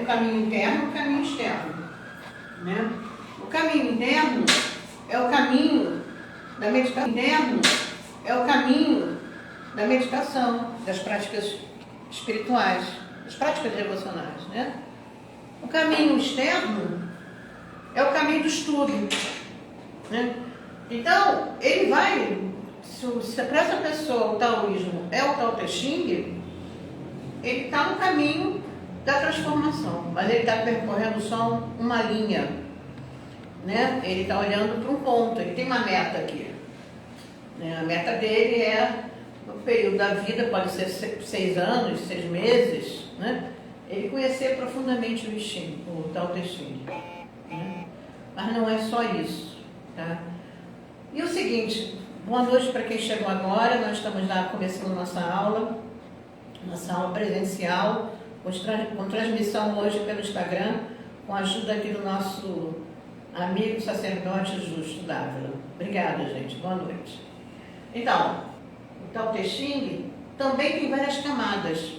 um caminho interno e um caminho externo. Né? O caminho interno é o caminho da meditação. Interno é o caminho da meditação, das práticas espirituais, das práticas devocionais. Né? O caminho externo é o caminho do estudo. Né? Então, ele vai, se para essa pessoa o taoísmo é o Tao Te Ching, ele está no caminho da transformação, mas ele está percorrendo só uma linha. Né? Ele está olhando para um ponto, ele tem uma meta aqui. Né? A meta dele é, no período da vida, pode ser 6 anos, 6 meses, né? Ele conhecer profundamente o I Ching, o Tao Te Ching. Né? Mas não é só isso. Tá? E o seguinte, boa noite para quem chegou agora, nós estamos lá começando nossa aula presencial, com transmissão hoje pelo Instagram, com a ajuda aqui do nosso amigo sacerdote Justo Dávila. Obrigada, gente. Boa noite. Então, o Tao Te Ching também tem várias camadas.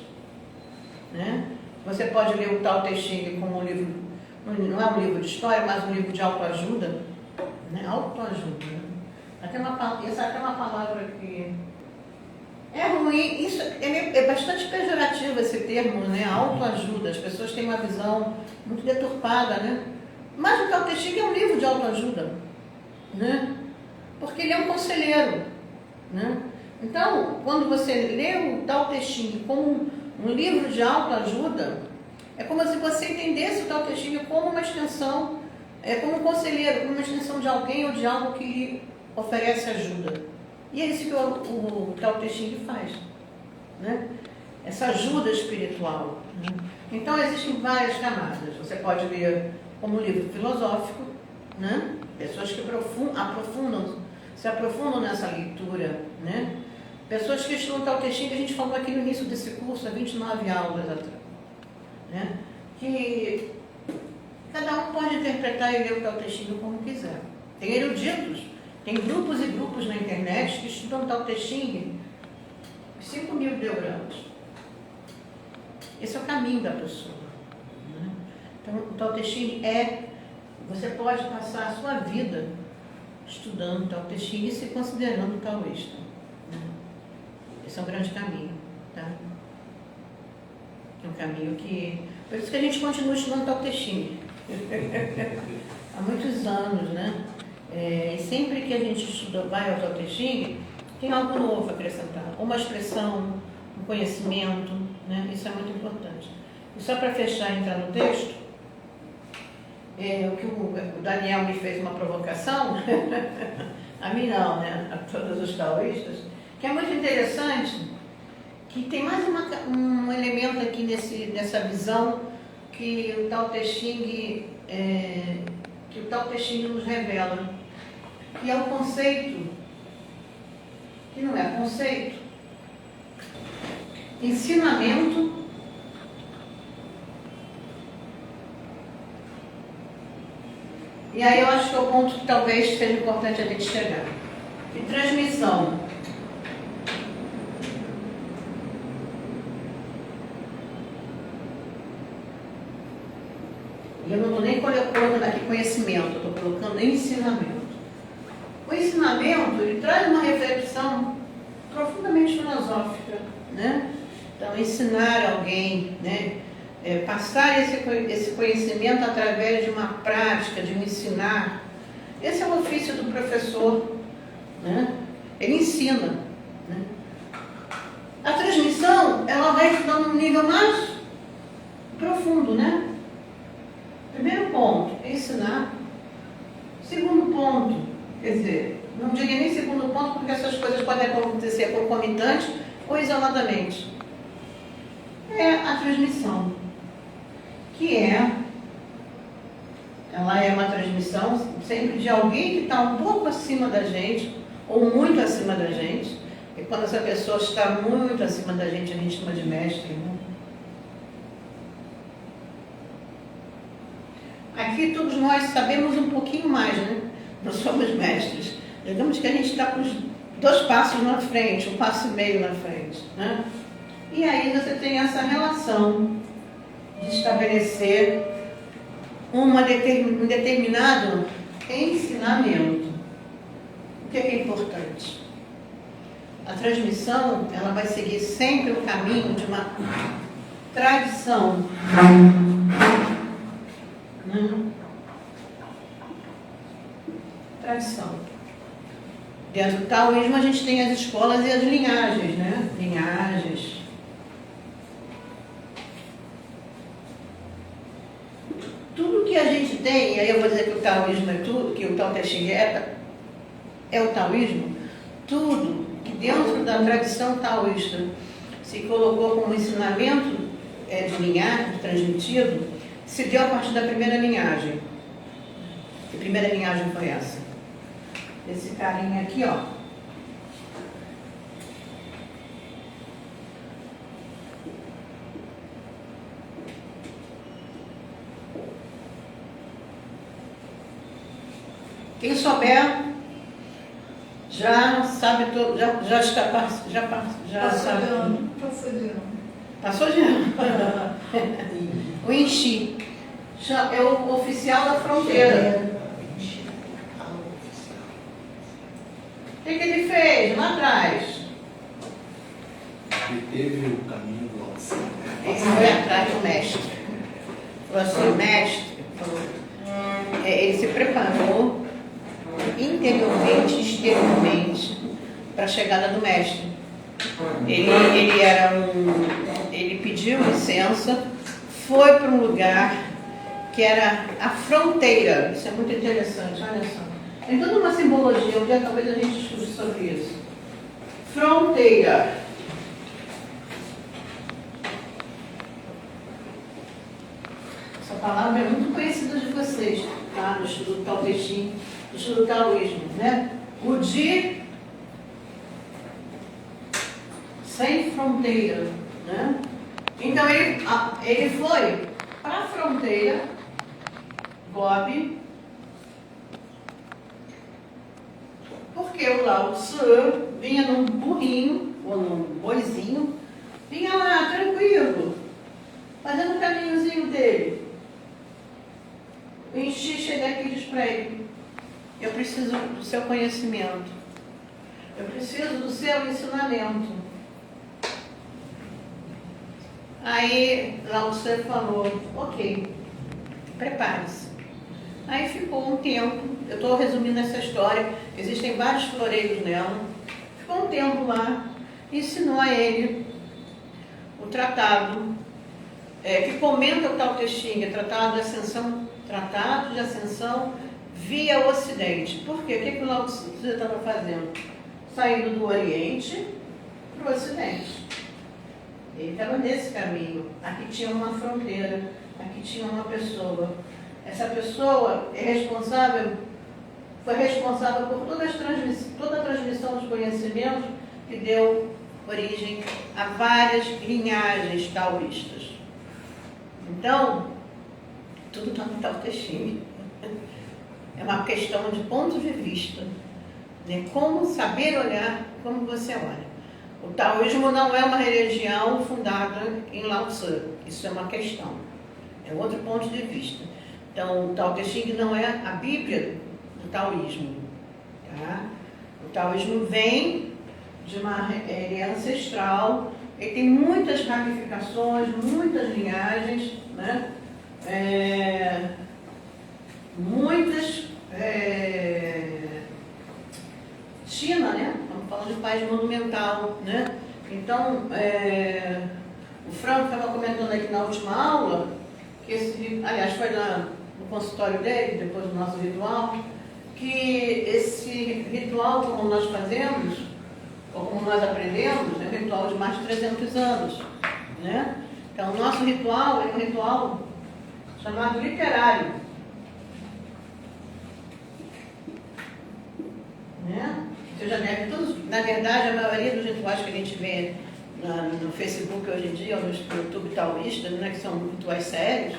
Né? Você pode ler o Tao Te Ching como um livro, não é um livro de história, mas um livro de autoajuda. Né? Autoajuda. Né? Essa é uma palavra que é ruim, isso é bastante pejorativo esse termo, né? Autoajuda. As pessoas têm uma visão muito deturpada, né? Mas o Tao Te Ching é um livro de autoajuda, né? Porque ele é um conselheiro, né? Então, quando você lê o Tao Te Ching como um livro de autoajuda, é como se você entendesse o Tao Te Ching como uma extensão, como um conselheiro, como uma extensão de alguém ou de algo que lhe oferece ajuda. E é isso que o Tao Te Ching faz, né? Essa ajuda espiritual. Né? Então, existem várias camadas. Você pode ler como um livro filosófico, né? Pessoas que se aprofundam nessa leitura, né? Pessoas que estudam o Tao Te Ching, que a gente falou aqui no início desse curso, há 29 aulas atrás, né? Que cada um pode interpretar e ler o Tao Te Ching como quiser. Tem eruditos, tem grupos e grupos na internet que estudam o Tao Te Ching 5.000 ideogramas. Esse é o caminho da pessoa. Né? Então, o Tao Te Ching você pode passar a sua vida estudando o Tao Te Ching e se considerando taoísta. Né? Esse é um grande caminho. Tá? É um caminho que... Por isso que a gente continua estudando o Tao Te Ching. Há muitos anos, né? E sempre que a gente vai ao Tao Te Ching, tem algo novo a acrescentar. Uma expressão, um conhecimento, né? Isso é muito importante. E só para fechar e entrar no texto, o que o Daniel me fez uma provocação, a mim não, né? A todos os taoístas, que é muito interessante, que tem mais um elemento aqui nessa visão que o Tao Te Ching nos revela, que é o conceito, que não é conceito, ensinamento e aí eu acho que é o ponto que talvez seja importante a gente chegar. E transmissão. E eu não estou nem colocando aqui conhecimento, eu estou colocando ensinamento. O ensinamento, ele traz uma reflexão profundamente filosófica, né? Então, ensinar alguém, né? Passar esse conhecimento através de uma prática, de um ensinar. Esse é o ofício do professor, né? Ele ensina. Né? A transmissão, ela vai estudando um nível mais profundo, né? Primeiro ponto, ensinar. Segundo ponto, quer dizer, não diria nem segundo ponto, porque essas coisas podem acontecer concomitantes ou isoladamente. É a transmissão, que ela é uma transmissão sempre de alguém que está um pouco acima da gente, ou muito acima da gente. E quando essa pessoa está muito acima da gente, a gente chama de mestre, né? Aqui todos nós sabemos um pouquinho mais, né? Nós somos mestres. Digamos que a gente está com os 2 passos na frente, 1,5 passos na frente, né? E aí você tem essa relação de estabelecer um determinado ensinamento. O que é importante? A transmissão, ela vai seguir sempre o caminho de uma tradição. Tradição. Dentro do taoísmo a gente tem as escolas e as linhagens, né? Linhagens. Tudo que a gente tem, e aí eu vou dizer que o taoísmo é tudo, que o Tao Te Ching é o taoísmo, tudo que dentro da tradição taoísta se colocou como ensinamento de linhagem, transmitido, se deu a partir da primeira linhagem. Que primeira linhagem foi essa? Esse carinha aqui, ó. Quem souber já sabe todo, já está já sabe. Passou de ano. Passou de ano. O Enchi é o oficial da fronteira. O que ele fez lá atrás? Ele teve o caminho do Lao Tse. Ele foi atrás do mestre. Falou assim, mestre, ele se preparou interiormente, exteriormente, para a chegada do mestre. Ele pediu licença, foi para um lugar que era a fronteira. Isso é muito interessante, olha só. Tem toda uma simbologia, um dia talvez a gente estude sobre isso. Fronteira. Essa palavra é muito conhecida de vocês, tá? No estudo do Tao Te Ching, no estudo do taoísmo, né? O Di, sem fronteira, né? Então ele foi para a fronteira, Gobi, porque o Lao Tse vinha num burrinho, ou num boizinho, vinha lá, tranquilo, fazendo o caminhozinho dele. O Enchi chega aqui e diz para ele, eu preciso do seu conhecimento, eu preciso do seu ensinamento. Aí Lao Tse falou, ok, prepare-se. Aí ficou um tempo, eu estou resumindo essa história, existem vários floreios nela, ficou um tempo lá, ensinou a ele o tratado, que comenta o Tao Te Ching, tratado de ascensão via Ocidente. Por quê? O que o Lao Tse estava fazendo? Saindo do Oriente para o Ocidente. Ele estava nesse caminho. Aqui tinha uma fronteira, aqui tinha uma pessoa. Essa pessoa foi responsável por toda a transmissão dos conhecimentos que deu origem a várias linhagens taoístas. Então, tudo está no Tao Te Ching. É uma questão de ponto de vista, de como saber olhar, como você olha. O taoísmo não é uma religião fundada em Lao Tse, isso é uma questão, é outro ponto de vista. Então, o Tao Te Ching não é a Bíblia do taoísmo. Tá? O taoísmo vem de ele é ancestral, ele tem muitas ramificações, muitas linhagens, né? Muitas. China, né? Estamos falando de país monumental, né? Então, o Franco estava comentando aqui na última aula, que aliás, foi no consultório dele, depois do nosso ritual, que esse ritual, como nós fazemos, ou como nós aprendemos, é um ritual de mais de 300 anos, né? Então, o nosso ritual é um ritual chamado literário, né? Você já deve todos, na verdade, a maioria dos rituais que a gente vê no Facebook hoje em dia, ou no YouTube taoísta, né, que são rituais sérios,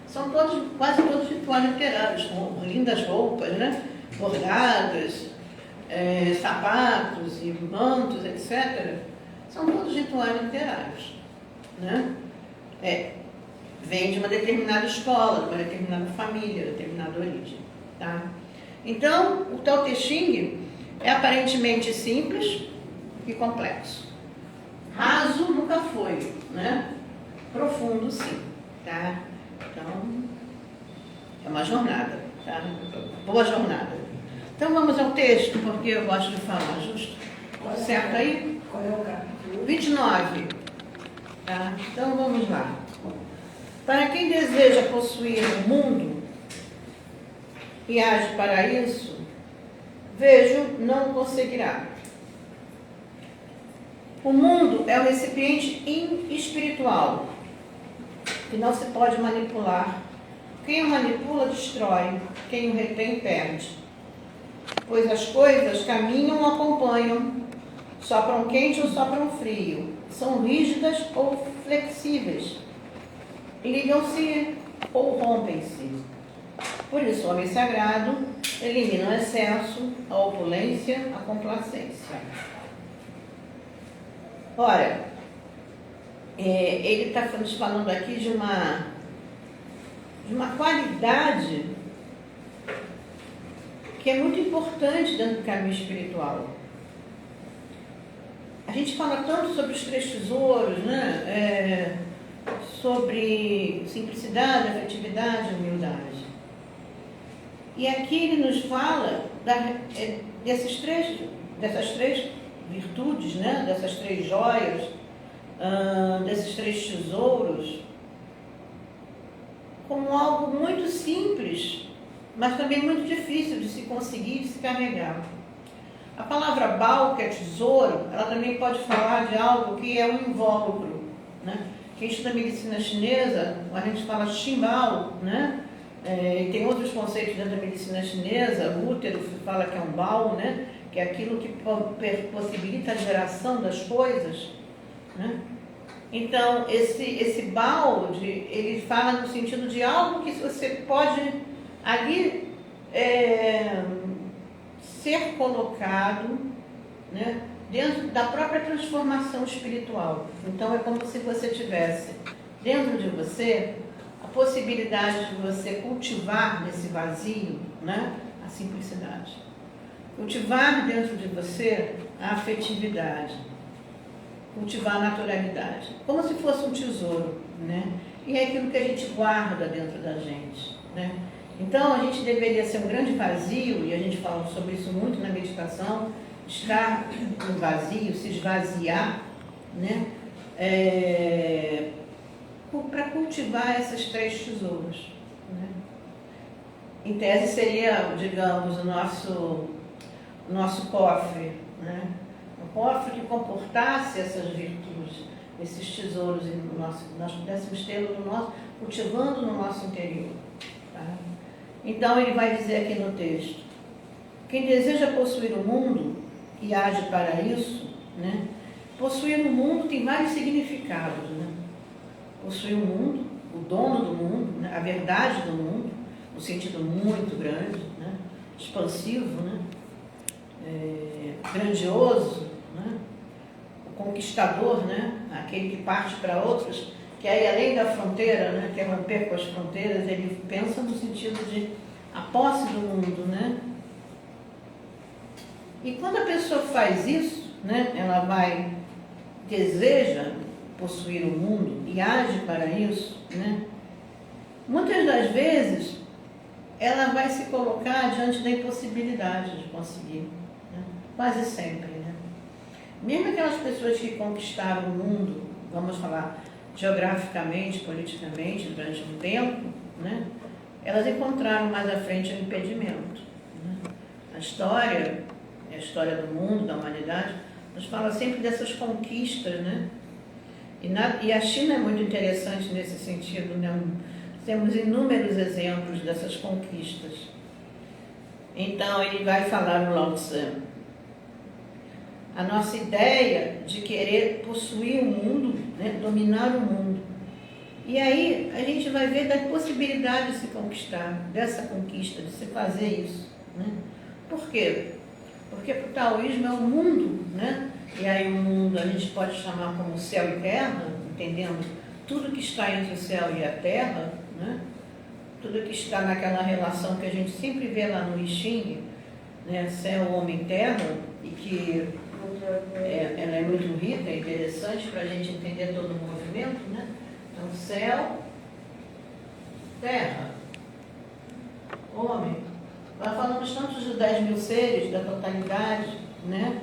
são quase todos rituais literários, com lindas roupas, né, bordadas, sapatos e mantos, etc. São todos rituais literários, né? vem de uma determinada escola, de uma determinada família, de determinada origem. Tá? Então, o Tao Te Ching é aparentemente simples e complexo. Raso nunca foi, né? Profundo sim. Tá? Então, é uma jornada. Tá? Boa jornada. Então vamos ao texto, porque eu gosto de falar justo. Certo aí? Qual é o capítulo? 29. Tá? Então vamos lá. Para quem deseja possuir o mundo e age para isso, vejo, não conseguirá. O mundo é um recipiente espiritual que não se pode manipular. Quem o manipula, destrói. Quem o retém, perde. Pois as coisas caminham ou acompanham, sopram quente ou sopram frio, são rígidas ou flexíveis, ligam-se ou rompem-se. Por isso, o homem sagrado elimina o excesso, a opulência, a complacência. Ora, ele está nos falando aqui de uma qualidade que é muito importante dentro do caminho espiritual. A gente fala tanto sobre os três tesouros, né? Sobre simplicidade, afetividade e humildade. E aqui ele nos fala dessas três virtudes, né? Dessas três joias, desses três tesouros, como algo muito simples, mas também muito difícil de se conseguir, de se carregar. A palavra bao, que é tesouro, ela também pode falar de algo que é um invólucro, né? Quem estuda medicina chinesa, a gente fala Xinbao, né? E tem outros conceitos dentro da medicina chinesa, o útero se fala que é um bao, né? Que é aquilo que possibilita a geração das coisas, né? Então, esse balde, ele fala no sentido de algo que você pode ali ser colocado, né, dentro da própria transformação espiritual. Então, é como se você tivesse dentro de você a possibilidade de você cultivar nesse vazio, né, a simplicidade. Cultivar dentro de você a afetividade. Cultivar a naturalidade, como se fosse um tesouro, né? E é aquilo que a gente guarda dentro da gente, né? Então, a gente deveria ser um grande vazio, e a gente fala sobre isso muito na meditação, estar no vazio, se esvaziar, né? Para cultivar esses três tesouros, né? Em tese seria, digamos, o nosso cofre, né? Um cofre que comportasse essas virtudes, esses tesouros, nós pudéssemos tê-los cultivando no nosso interior. Tá? Então ele vai dizer aqui no texto, quem deseja possuir o mundo e age para isso, né? Possuir o mundo tem vários significados, né? Possuir o mundo, o dono do mundo, né? A verdade do mundo, no sentido muito grande, né? Expansivo, né? Grandioso, né? O conquistador, né? Aquele que parte para outros, que aí além da fronteira, né? Quer romper com as fronteiras, ele pensa no sentido de a posse do mundo, né? E quando a pessoa faz isso, né? Ela deseja possuir o mundo e age para isso, né? Muitas das vezes ela vai se colocar diante da impossibilidade de conseguir. Quase sempre, né? Mesmo aquelas pessoas que conquistaram o mundo, vamos falar geograficamente, politicamente, durante um tempo, né? Elas encontraram mais à frente um impedimento, né? A história do mundo, da humanidade, nos fala sempre dessas conquistas, né? E a China é muito interessante nesse sentido, né? Temos inúmeros exemplos dessas conquistas. Então, ele vai falar no Lao Tse, a nossa ideia de querer possuir o mundo, né? Dominar o mundo. E aí a gente vai ver da possibilidade de se conquistar, dessa conquista, de se fazer isso, né? Por quê? Porque para o taoísmo é o mundo, né? E aí o mundo a gente pode chamar como céu e terra, entendendo tudo que está entre o céu e a terra, né? Tudo que está naquela relação que a gente sempre vê lá no I Ching, né? Céu, homem, terra, e que ela é muito rica e interessante para a gente entender todo o movimento, né? Então, céu, terra, homem. Nós falamos tanto dos 10.000 seres, da totalidade, né?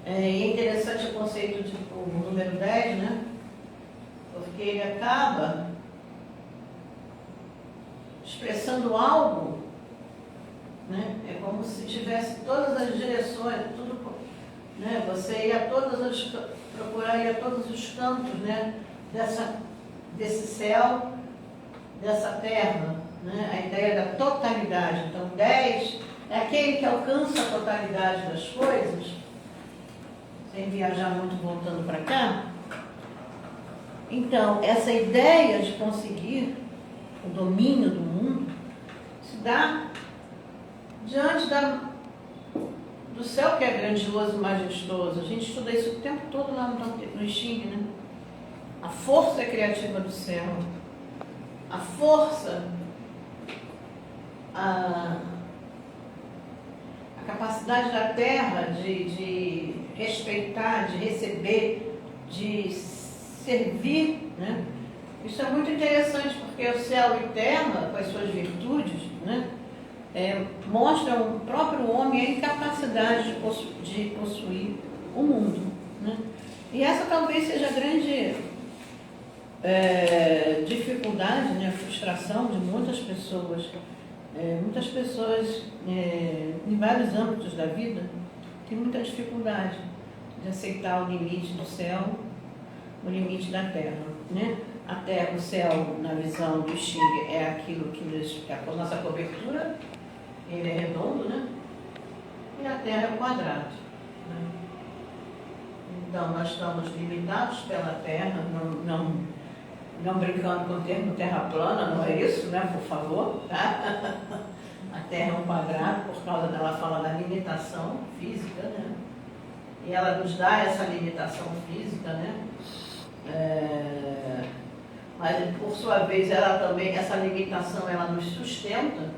E é interessante o conceito o número 10, né? Porque ele acaba expressando algo, né? É como se tivesse todas as direções, tudo, né? Você ia procurar ir a todos os cantos, né? Desse céu, dessa terra, né? A ideia da totalidade. Então, 10 é aquele que alcança a totalidade das coisas, sem viajar muito voltando para cá. Então, essa ideia de conseguir o domínio do mundo se dá diante do céu, que é grandioso e majestoso. A gente estuda isso o tempo todo lá no I Ching, né? A força criativa do céu, a força, a capacidade da terra de respeitar, de receber, de servir, né? Isso é muito interessante, porque o céu e terra, com as suas virtudes, né? Mostram o próprio homem a incapacidade de possuir o mundo, né? E essa talvez seja a grande dificuldade, né? Frustração de muitas pessoas. Muitas pessoas, em vários âmbitos da vida, têm muita dificuldade de aceitar o limite do céu, o limite da terra, né? A terra, o céu, na visão do Xing, é aquilo que é a nossa cobertura, ele é redondo, né? E a terra é o quadrado, né? Então, nós estamos limitados pela terra, não brincando com o termo terra plana, não é isso, né? Por favor, tá? A terra é um quadrado, por causa dela fala da limitação física, né? E ela nos dá essa limitação física, né? Mas, por sua vez, ela também, essa limitação, ela nos sustenta,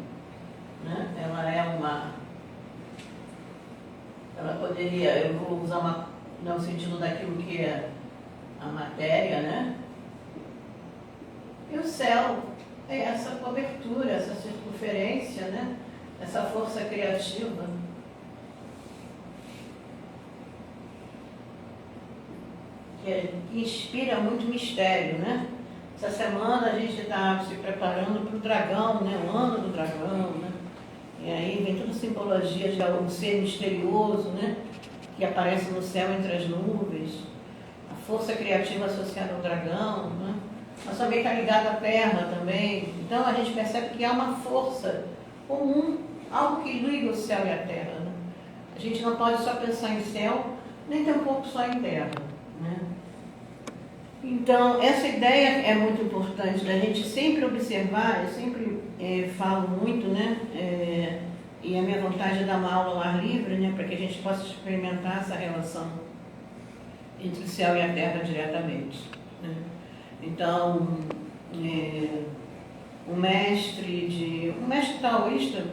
né? Ela poderia, eu vou usar no sentido daquilo que é a matéria, né? E o céu é essa cobertura, essa circunferência, né? Essa força criativa. Que inspira muito mistério, né? Essa semana a gente está se preparando para o dragão, né? O ano do dragão, né? E aí vem toda a simbologia de um ser misterioso, né? Que aparece no céu entre as nuvens. A força criativa associada ao dragão, né? Mas também está ligada à terra também. Então a gente percebe que há uma força comum, algo que liga o céu e a terra, né? A gente não pode só pensar em céu, nem tampouco só em terra, né? Então, essa ideia é muito importante da gente sempre observar. Eu sempre falo muito, né? E a minha vontade é dar uma aula ao ar livre, né? Para que a gente possa experimentar essa relação entre o céu e a terra diretamente, né? Então, um mestre taoísta,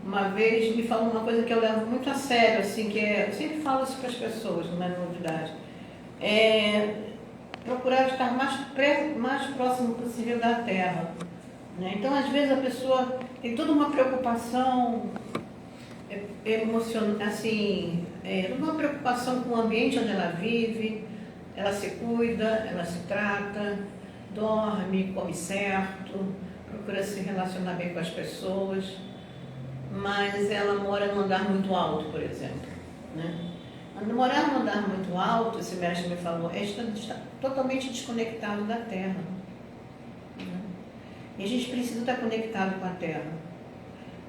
uma vez me falou uma coisa que eu levo muito a sério, assim, eu sempre falo isso para as pessoas, não é novidade. Procurar estar mais próximo possível da terra, né? Então, às vezes, a pessoa tem toda uma preocupação emocional, assim, toda uma preocupação com o ambiente onde ela vive, ela se cuida, ela se trata, dorme, come certo, procura se relacionar bem com as pessoas, mas ela mora num andar muito alto, por exemplo, né? Morar num andar muito alto, esse mestre me falou, está totalmente desconectado da terra, né? E a gente precisa estar conectado com a terra.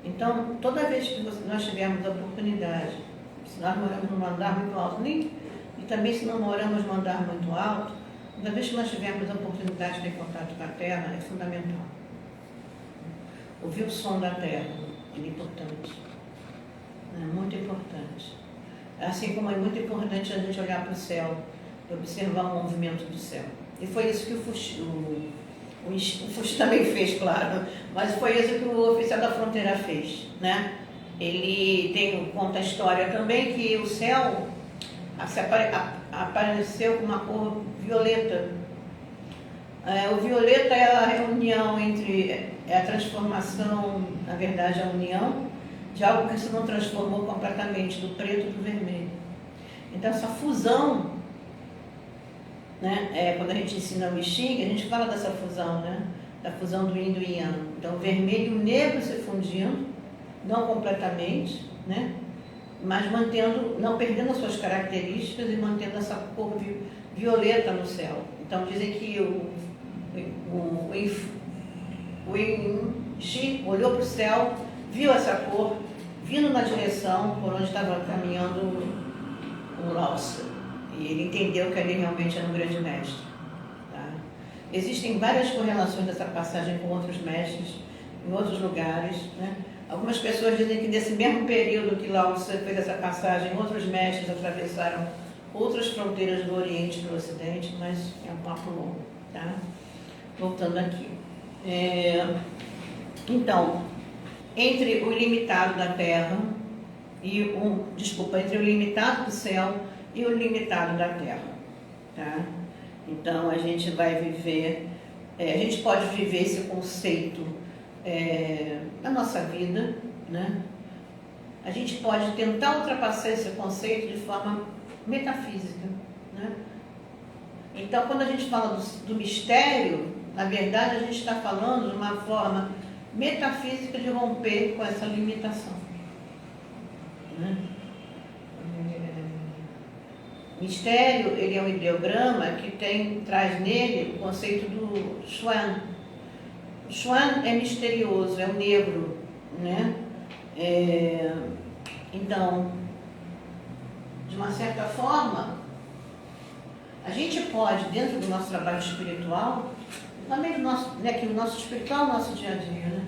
Então, toda vez que nós tivermos a oportunidade, se nós moramos num andar muito alto, e também se não moramos num andar muito alto, toda vez que nós tivermos a oportunidade de ter contato com a terra, é fundamental. Ouvir o som da terra é importante, é muito importante. Assim como é muito importante a gente olhar para o céu e observar o movimento do céu. E foi isso que o Fuxi também fez, claro, mas foi isso que o oficial da fronteira fez, né? Ele conta a história também que o céu apareceu com uma cor violeta. O violeta é a reunião é a transformação, na verdade, a união de algo que se não transformou completamente, do preto para o vermelho. Então, essa fusão, né, quando a gente ensina o I Ching, a gente fala dessa fusão, né, da fusão do Yin e do Yang. Então, o vermelho e o negro se fundindo, não completamente, né, mas não perdendo as suas características e mantendo essa cor violeta no céu. Então, dizem que o Yin Shi olhou para o céu, viu essa cor, vindo na direção por onde estava caminhando o Lao-Tzu. E ele entendeu que ali realmente era um grande mestre. Tá? Existem várias correlações dessa passagem com outros mestres, em outros lugares. Né? Algumas pessoas dizem que nesse mesmo período que Lao-Tzu fez essa passagem, outros mestres atravessaram outras fronteiras do Oriente para o Ocidente, mas é um papo longo. Tá? Voltando aqui. Então, entre o ilimitado da Terra entre o ilimitado do céu e o limitado da Terra, tá? Então a gente vai viver, a gente pode viver esse conceito na nossa vida, né? A gente pode tentar ultrapassar esse conceito de forma metafísica, né? Então, quando a gente fala do mistério, na verdade a gente está falando de uma forma metafísica de romper com essa limitação, né? Mistério, ele é um ideograma que traz nele o conceito do Xuan. O Xuan é misterioso, é o negro, né? Então, de uma certa forma, a gente pode, dentro do nosso trabalho espiritual, também do nosso, né, que o nosso espiritual é o nosso dia a dia, né?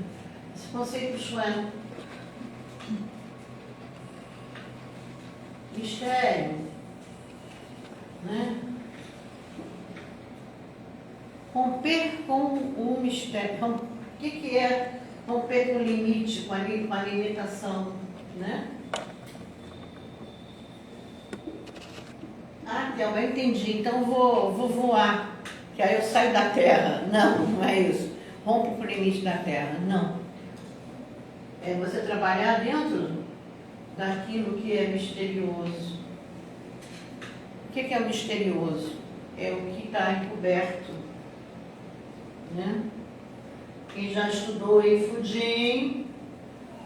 Esse conceito do Xuan. Mistério, né? Romper com o mistério. O que é romper com o limite, com a limitação, né? Eu entendi, então vou voar, que aí eu saio da Terra. Não é isso. Rompo com o limite da Terra, não. É você trabalhar dentro daquilo que é misterioso. O que é o misterioso? É o que está encoberto, né? Quem já estudou em Fujin,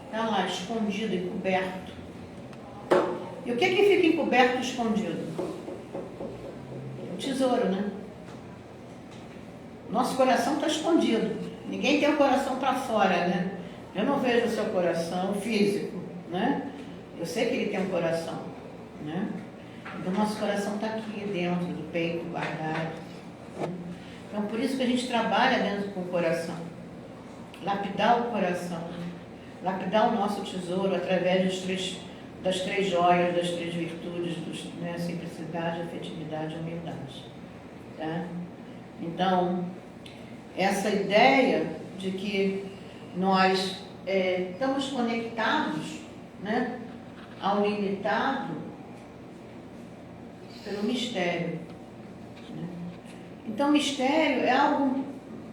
está lá, escondido, encoberto. E o que fica encoberto e escondido? O tesouro, né? Nosso coração está escondido. Ninguém tem o coração para fora, né? Eu não vejo o seu coração físico, né? Eu sei que ele tem um coração, né? Então, nosso coração está aqui dentro do peito, guardado. Então, por isso que a gente trabalha dentro com o coração. Lapidar o coração. Lapidar o nosso tesouro através das três joias, das três virtudes, né? Simplicidade, afetividade e humildade. Tá? Então, essa ideia de que nós estamos conectados, né, ao limitado pelo mistério. Né? Então, mistério é algo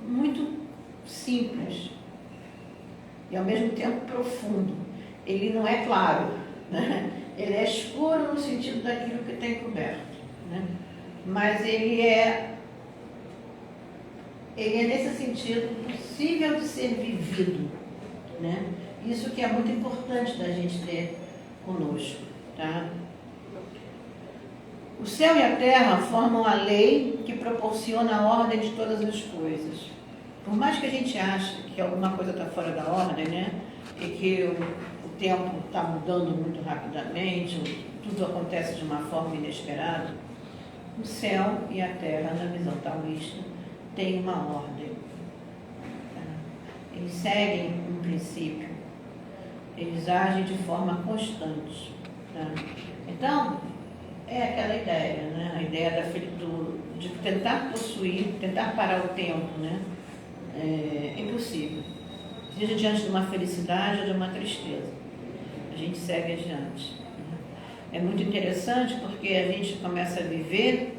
muito simples e, ao mesmo tempo, profundo. Ele não é claro, né? Ele é escuro no sentido daquilo que está encoberto, né? Mas ele é nesse sentido possível de ser vivido, né? Isso que é muito importante da gente ter conosco, tá? O céu e a terra formam a lei que proporciona a ordem de todas as coisas. Por mais que a gente ache que alguma coisa está fora da ordem, né? E que o tempo está mudando muito rapidamente, tudo acontece de uma forma inesperada, o céu e a terra, na visão taoísta, têm uma ordem. Tá? Eles seguem um princípio. Eles agem de forma constante. Tá? Então, É aquela ideia, né? A ideia de tentar possuir, tentar parar o tempo, né? É impossível. Seja diante de uma felicidade ou de uma tristeza. A gente segue adiante. É muito interessante porque a gente começa a viver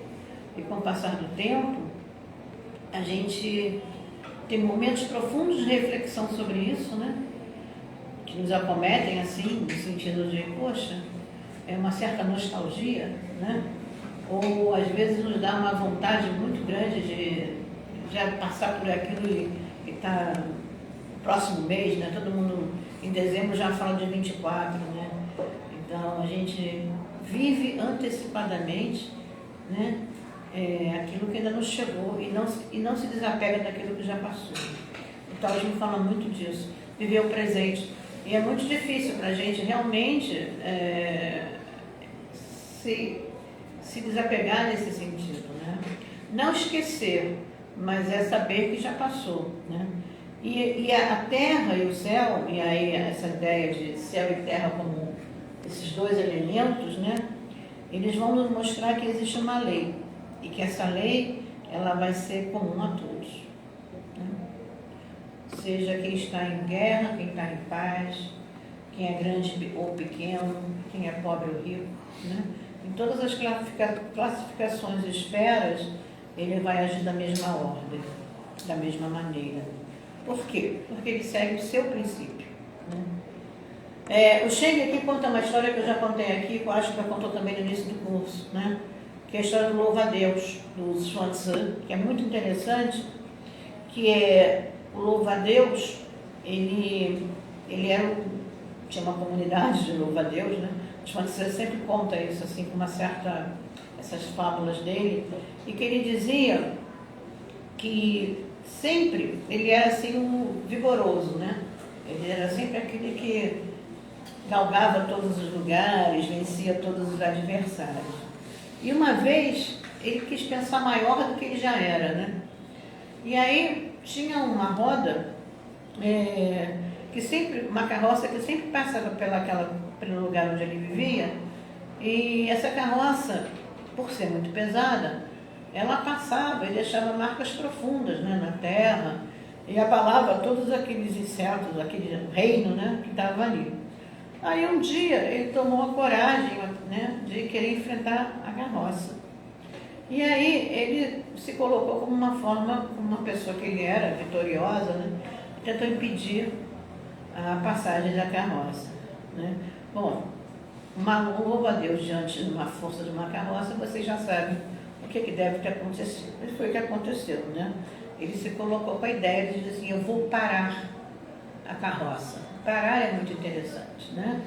e com o passar do tempo, a gente tem momentos profundos de reflexão sobre isso, né? Que nos acometem assim, no sentido de, poxa, é uma certa nostalgia, né? Ou às vezes nos dá uma vontade muito grande de já passar por aquilo e estar no próximo mês, né? Todo mundo em dezembro já fala de 24, né? Então a gente vive antecipadamente, né? Aquilo que ainda não chegou e não se desapega daquilo que já passou. O taoísmo fala muito disso, viver o presente. E é muito difícil para a gente realmente se desapegar nesse sentido, né? Não esquecer, mas é saber que já passou, né? E a terra e o céu, e aí essa ideia de céu e terra como esses dois elementos, né? Eles vão nos mostrar que existe uma lei e que essa lei ela vai ser comum a todos, né? Seja quem está em guerra, quem está em paz, quem é grande ou pequeno, quem é pobre ou rico, né? Em todas as classificações e esferas, ele vai agir da mesma ordem, da mesma maneira. Por quê? Porque ele segue o seu princípio, né? O Cheng aqui conta uma história que eu já contei aqui, que eu acho que eu contou também no início do curso, né? Que é a história do louva-a-Deus, do Xuanzi, que é muito interessante, que é o louva-a-Deus, ele tinha uma comunidade de louva-a-Deus, né? O Xuanzi sempre conta isso, assim, com essas fábulas dele, e que ele dizia que sempre ele era assim um vigoroso, né? Ele era sempre aquele que galgava todos os lugares, vencia todos os adversários. E uma vez ele quis pensar maior do que ele já era, né? E aí tinha uma roda, uma carroça que sempre passava pelo lugar onde ele vivia, e essa carroça, por ser muito pesada, ela passava e deixava marcas profundas, né, na terra e abalava todos aqueles insetos, aquele reino, né, que estava ali. Aí um dia ele tomou a coragem, né, de querer enfrentar a carroça. E aí ele se colocou como uma pessoa que ele era, vitoriosa, né, tentou impedir a passagem da carroça, né. Bom, um louva-a-Deus diante de uma força de uma carroça, vocês já sabem o que deve ter acontecido. E foi o que aconteceu, né? Ele se colocou com a ideia de dizer assim, eu vou parar a carroça. Parar é muito interessante, né?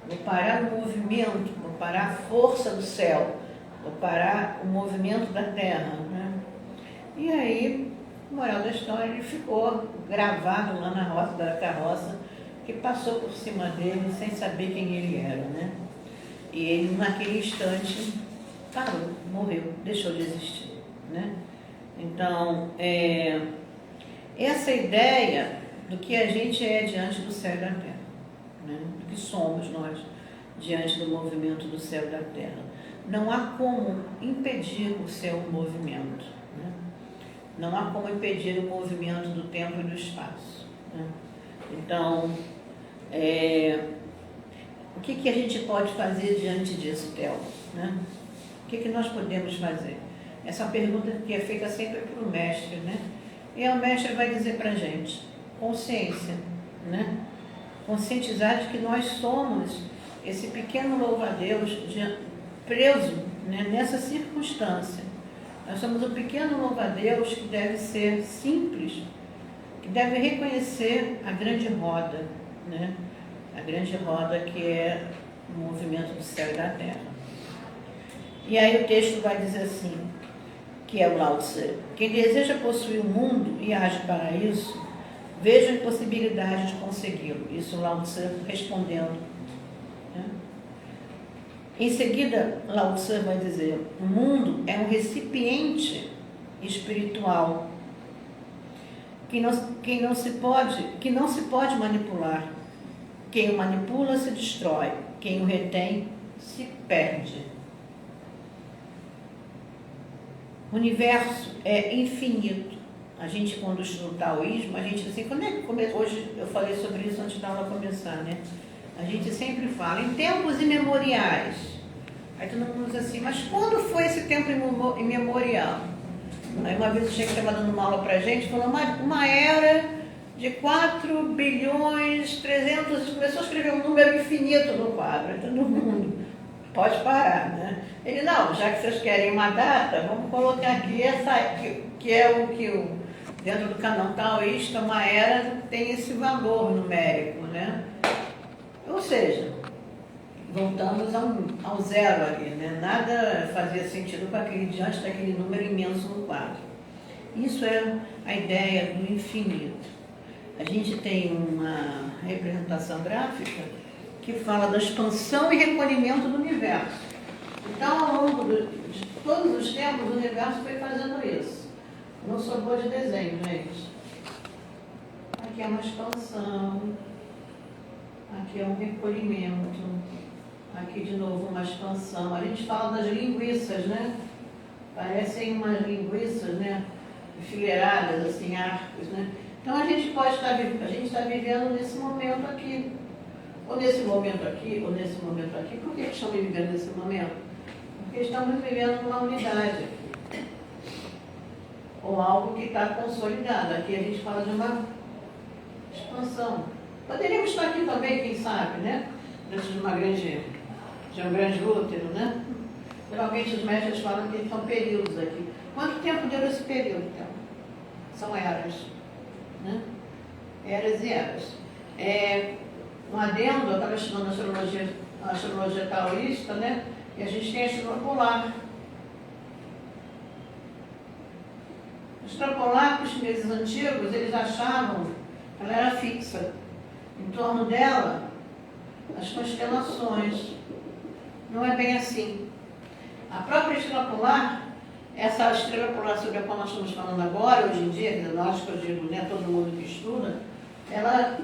Vou parar o movimento, vou parar a força do céu, vou parar o movimento da terra, né? E aí, moral da história, ele ficou gravado lá na roda da carroça, que passou por cima dele sem saber quem ele era, né? E ele, naquele instante, parou, morreu, deixou de existir, né? Então, essa ideia do que a gente é diante do céu e da terra, né? Do que somos nós diante do movimento do céu e da terra. Não há como impedir o seu movimento, né? Não há como impedir o movimento do tempo e do espaço, né? Então, o que a gente pode fazer diante disso, Théo, né? O que nós podemos fazer? Essa pergunta que é feita sempre para o mestre, né? E o mestre vai dizer para a gente, consciência, né? Conscientizar de que nós somos esse pequeno louva-a-Deus preso, né, nessa circunstância. Nós somos um pequeno louva-a-Deus que deve ser simples, que deve reconhecer a grande roda, né? A grande roda que é o movimento do céu e da terra. E aí o texto vai dizer assim, que é o Lao Tse: quem deseja possuir o mundo e age para isso, veja a impossibilidade de consegui-lo. Isso o Lao Tse respondendo, né? Em seguida, Lao Tse vai dizer: o mundo é um recipiente espiritual que não se pode manipular. Quem o manipula se destrói, quem o retém se perde. O universo é infinito. A gente, quando estuda o taoísmo, a gente assim, quando é que hoje eu falei sobre isso antes da aula começar, né? A gente sempre fala em tempos imemoriais. Aí todo mundo diz assim, mas quando foi esse tempo imemorial? Aí uma vez o Sheik estava dando uma aula pra gente, falou uma era de 4 bilhões 300, começou a escrever um número infinito no quadro, aí todo mundo pode parar, né? Ele, não, já que vocês querem uma data, vamos colocar aqui essa, que é o que dentro do canal taoísta, uma era tem esse valor numérico, né? Ou seja, voltamos ao zero ali, né? Nada fazia sentido com aquele, diante daquele número imenso no quadro. Isso é a ideia do infinito. A gente tem uma representação gráfica que fala da expansão e recolhimento do universo. Então, ao longo de todos os tempos, o universo foi fazendo isso. Não sou boa de desenho, gente. Aqui é uma expansão, aqui é um recolhimento, aqui de novo uma expansão. A gente fala das linguiças, né? Parecem umas linguiças, né? Enfileiradas, assim, arcos, né? Então a gente está vivendo nesse momento aqui. Ou nesse momento aqui, ou nesse momento aqui. Por que estamos vivendo nesse momento? Porque estamos vivendo uma unidade aqui. Ou algo que está consolidado. Aqui a gente fala de uma expansão. Poderíamos estar aqui também, quem sabe, né? Dentro de um grande útero, né? Geralmente os médicos falam que são períodos aqui. Quanto tempo dura esse período, então? São eras, né? Eras e eras. Um adendo, eu estava estudando astrologia taoísta, né? E a gente tem a estrela polar. A estrela polar, que os chineses antigos, eles achavam que ela era fixa. Em torno dela, as constelações. Não é bem assim. A própria estrela polar, essa estrela polar sobre a qual nós estamos falando agora, hoje em dia, nós que eu digo, né, todo mundo que estuda, ela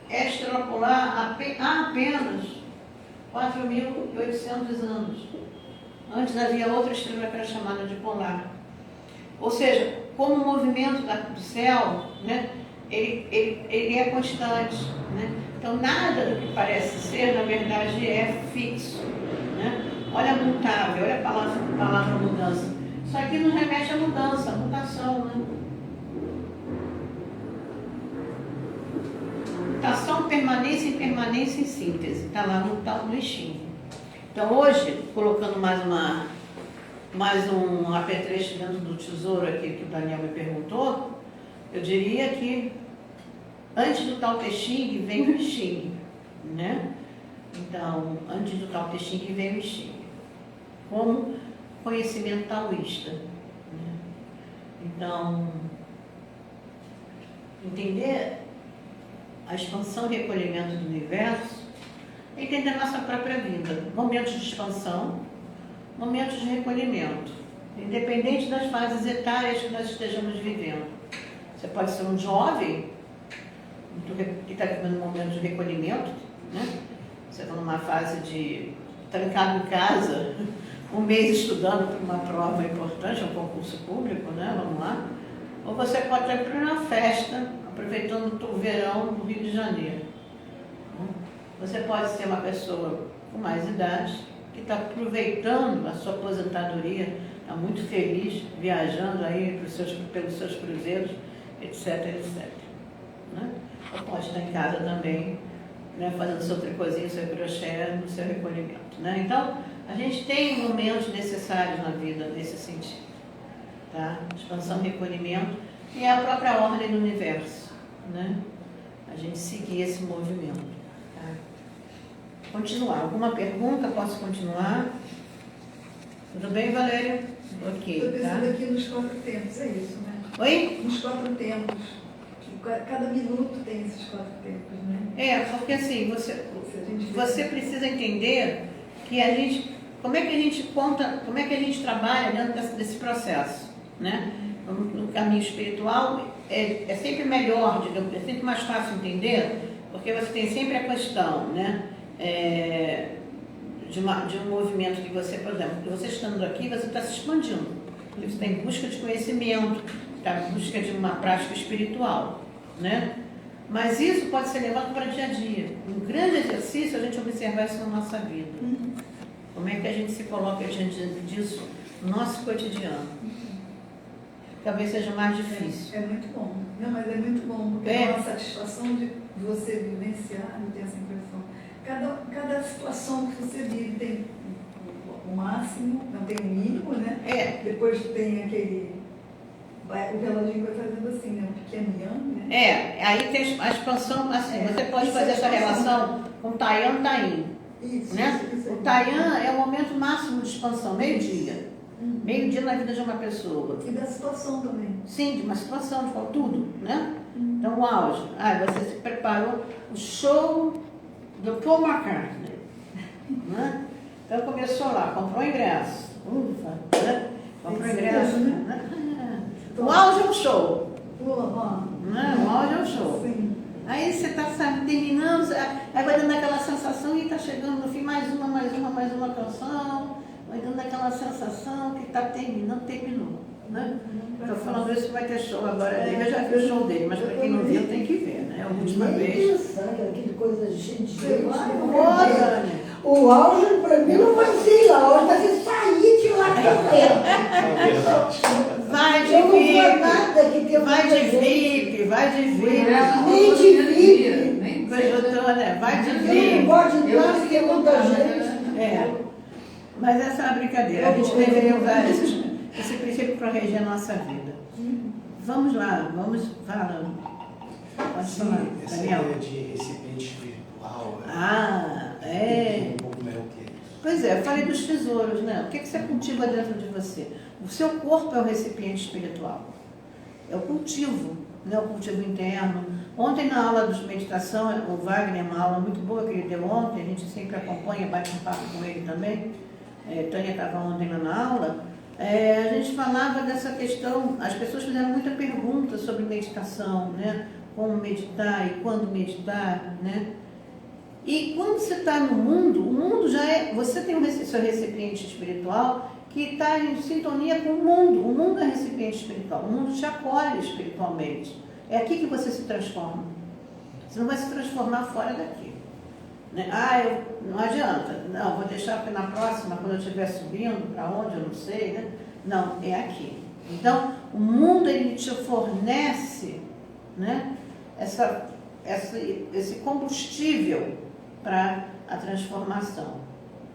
é estrela polar há apenas 4.800 anos. Antes havia outra estrela que era chamada de polar. Ou seja, como o movimento do céu, né, ele é constante. Né? Então, nada do que parece ser, na verdade, é fixo. Né? Olha mutável, olha a palavra mudança. Isso aqui nos remete à mudança, à mutação. Né? Mutação, permanência, impermanência e síntese. Está lá no Xing. Então, hoje, colocando mais um apetrecho dentro do tesouro aqui que o Daniel me perguntou, eu diria que antes do Tao Te Ching vem o I Ching, né? Então, antes do Tao Te Ching vem o I Ching, como conhecimento taoísta. Né? Então, entender a expansão e recolhimento do universo é entender a nossa própria vida. Momentos de expansão, momentos de recolhimento, independente das fases etárias que nós estejamos vivendo. Você pode ser um jovem que está vivendo um momento de recolhimento, né? Você está numa fase de trancado em casa, um mês estudando para uma prova importante, um concurso público, né? Vamos lá. Ou você pode estar em uma festa, aproveitando o verão do Rio de Janeiro. Você pode ser uma pessoa com mais idade, que está aproveitando a sua aposentadoria, está muito feliz, viajando aí pelos seus cruzeiros, etc, etc. Né? Ou pode estar em casa também, né, fazendo seu tricôzinho, seu crochê, no seu recolhimento. Né? Então, a gente tem momentos necessários na vida nesse sentido. Tá? Expansão e recolhimento, e é a própria ordem do universo. Né? A gente seguir esse movimento. Tá? Continuar. Alguma pergunta? Posso continuar? Tudo bem, Valéria? Ok. Estou pensando Tá? aqui nos 4 tempos, é isso, né? Oi? Nos 4 tempos. Cada minuto tem esses 4 tempos, né? Porque assim, você precisa entender que a gente, como é que a gente conta, como é que a gente trabalha dentro desse processo, né? No caminho espiritual é sempre melhor, digamos, é sempre mais fácil entender, porque você tem sempre a questão, né? De um movimento que você, por exemplo, você estando aqui, você está se expandindo. Você está em busca de conhecimento, está em busca de uma prática espiritual, né? Mas isso pode ser levado para o dia a dia. Um grande exercício é a gente observar isso na nossa vida. Como é que a gente se coloca diante disso no nosso cotidiano? Talvez seja mais difícil. É muito bom. Não, mas é muito bom, porque é uma satisfação de você vivenciar, não ter essa impressão. Cada situação que você vive tem o máximo, não tem o mínimo, né? Depois tem aquele... O reloginho vai fazendo assim, né? Um pequeno yang, né? Aí tem a expansão, assim, você pode fazer essa relação com Taiyan e Tayin. Isso, né? isso. O Taiyan é o momento máximo de expansão, meio-dia. Meio-dia na vida de uma pessoa. E da situação também. Sim, de uma situação, de tudo, né? Então, o auge. Você se preparou o show do Paul McCartney, né? Então, começou lá, comprou ingresso. Ufa, né? Comprou ingresso. Né? O auge é um show. Né? O auge é um show. Sim. Aí você está terminando, aí vai dando aquela sensação e está chegando no fim, mais uma canção, vai dando aquela sensação que está terminando, terminou. Né? Estou falando isso que vai ter show agora dele, eu já vi o show dele, mas para quem não viu tem que ver, né? A última vez. Aquele coisa de gente. O auge para mim não vai ser lá, o auge vai ser sair de lá também. Vai de Eu não VIP, vou nada que tem vai de VIP, vai de VIP. Nem de VIP. Vai de Eu não VIP. gosto de nada que é muita gente. Mas essa é uma brincadeira. A gente deveria usar esse princípio para reger a nossa vida. Vamos lá, vamos falando. Pode falar, Essa Daniel. ideia de recipiente espiritual. É. Um pouco melhor que isso. Pois é, eu falei dos tesouros, né? O que você cultiva dentro de você? O seu corpo é o recipiente espiritual. É o cultivo, né? O cultivo interno. Ontem na aula de meditação, o Wagner, uma aula muito boa que ele deu ontem, a gente sempre acompanha, bate um papo com ele também. Tânia estava ontem lá na aula. A gente falava dessa questão, as pessoas fizeram muita pergunta sobre meditação, né? Como meditar e quando meditar, né? E quando você está no mundo, o mundo já é... Você tem o seu recipiente espiritual que está em sintonia com o mundo é recipiente espiritual, o mundo te acolhe espiritualmente. É aqui que você se transforma. Você não vai se transformar fora daqui. Né? Não adianta. Não, vou deixar para na próxima, quando eu estiver subindo, para onde, eu não sei. Né? Não, é aqui. Então, o mundo, ele te fornece, né, esse combustível para a transformação.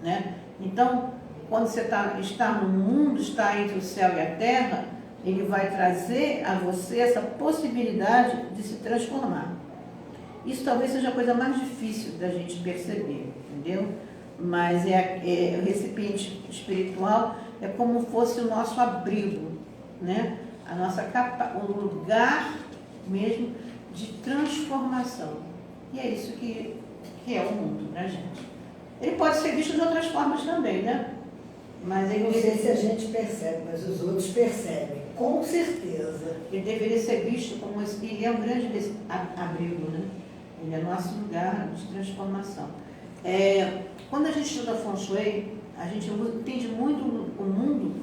Né? Então, quando você está no mundo, está entre o céu e a terra, ele vai trazer a você essa possibilidade de se transformar. Isso talvez seja a coisa mais difícil da gente perceber, entendeu? Mas o recipiente espiritual é como fosse o nosso abrigo, né? O lugar mesmo de transformação. E é isso que é o mundo pra gente. Ele pode ser visto de outras formas também, né? Mas Eu não sei se a gente percebe, mas os outros percebem, com certeza. Ele deveria ser visto como ele é um grande abrigo, né? Ele é nosso lugar de transformação. Quando a gente estuda Feng Shui, a gente entende muito o mundo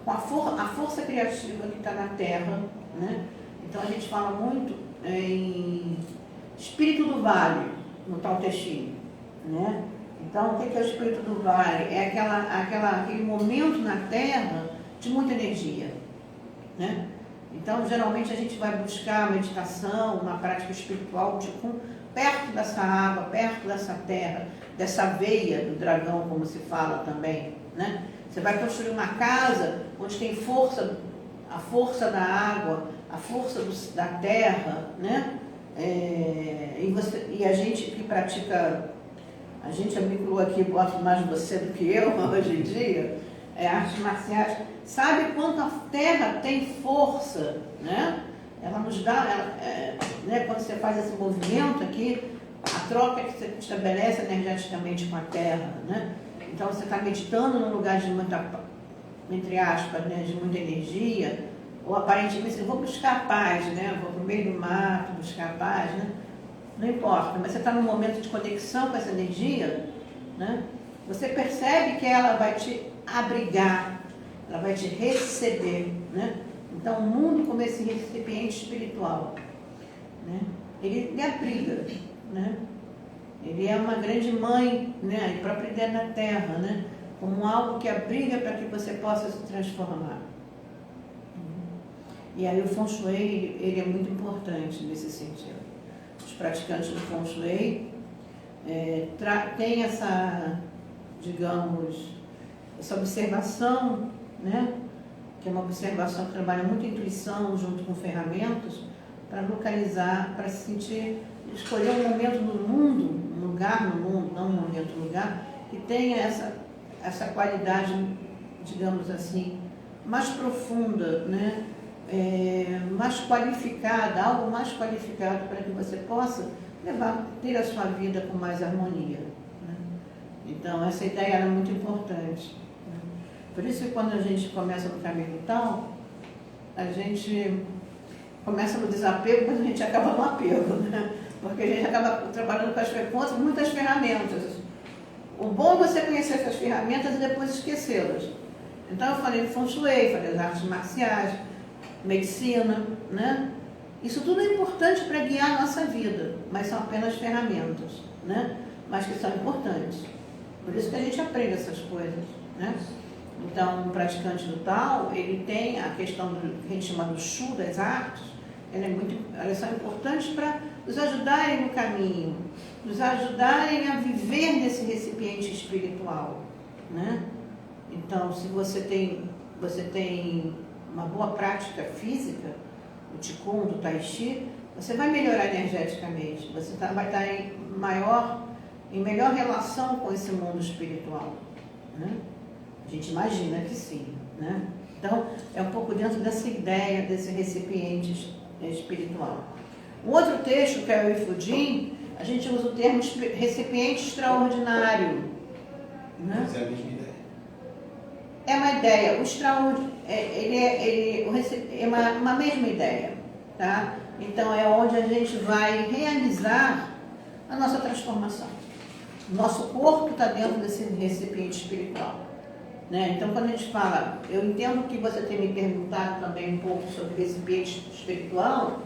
com a força criativa que está na Terra, né? Então a gente fala muito em espírito do vale, no Tao Te Ching, né? Então, o que é o espírito do vale? É aquele momento na Terra de muita energia, né? Então, geralmente a gente vai buscar a meditação, uma prática espiritual perto dessa água, perto dessa terra, dessa veia do dragão, como se fala também, né? Você vai construir uma casa onde tem a força da água, a força da terra, né? E a gente que pratica, a gente vinculou aqui, gosto mais de você do que eu hoje em dia, artes marciais, sabe quanto a terra tem força, né? Ela nos dá, né, quando você faz esse movimento aqui, a troca que você estabelece energeticamente com a terra, né? Então você está meditando num lugar de muita, entre aspas, né, de muita energia, ou aparentemente eu vou buscar a paz, né? Vou para o meio do mato buscar a paz, né? Não importa, mas você está num momento de conexão com essa energia, né? Você percebe que ela vai te abrigar, ela vai te receber, né? Então, o mundo como esse recipiente espiritual, né? Ele abriga, né? Ele é uma grande mãe, né? A própria ideia na Terra, né? Como algo que abriga para que você possa se transformar. E aí o Feng Shui, ele é muito importante nesse sentido. Os praticantes do Feng Shui têm essa, digamos, essa observação, né? Que é uma observação que trabalha muito a intuição junto com ferramentas para localizar, para se sentir, escolher um momento no mundo, um lugar no mundo, não um momento no lugar, que tenha essa qualidade, digamos assim, mais profunda, né? Mais qualificada, algo mais qualificado para que você possa ter a sua vida com mais harmonia, né? Então, essa ideia era muito importante. Por isso que quando a gente começa no caminho tal, a gente começa no desapego, mas a gente acaba no apego, né? Porque a gente acaba trabalhando com muitas ferramentas. O bom é você conhecer essas ferramentas e depois esquecê-las. Então eu falei Feng Shui, falei das artes marciais, medicina, né? Isso tudo é importante para guiar a nossa vida, mas são apenas ferramentas, né? Mas que são importantes. Por isso que a gente aprende essas coisas, né? Então, um praticante do Tao, ele tem a questão do que a gente chama do Shu, das artes, elas são importantes para nos ajudarem no caminho, nos ajudarem a viver nesse recipiente espiritual, né? Então, se você tem uma boa prática física, o Qigong, do Tai Chi, você vai melhorar energeticamente, você vai estar em melhor relação com esse mundo espiritual, né? A gente imagina que sim, né? Então, é um pouco dentro dessa ideia, desse recipiente espiritual. Um outro texto, que é o Ifudin, a gente usa o termo recipiente extraordinário, né? Mas é a mesma ideia. É uma ideia, o extraordinário, é uma mesma ideia, tá? Então, é onde a gente vai realizar a nossa transformação. O nosso corpo está dentro desse recipiente espiritual, né? Então, quando a gente fala, eu entendo que você tem me perguntado também um pouco sobre o recipiente espiritual,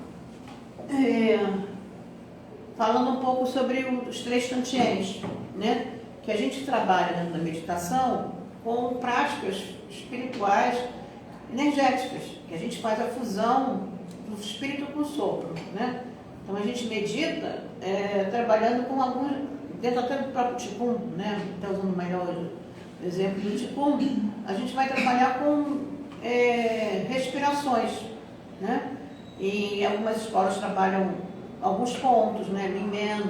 falando um pouco sobre os 3 tantiens, né? Que a gente trabalha dentro da meditação com práticas espirituais energéticas, que a gente faz a fusão do espírito com o sopro, né? Então a gente medita trabalhando com alguns, dentro até do próprio Qigong, né? Está usando melhor o exemplo do Qigong, a gente vai trabalhar com respirações, né? E algumas escolas trabalham alguns pontos, né? Minmen,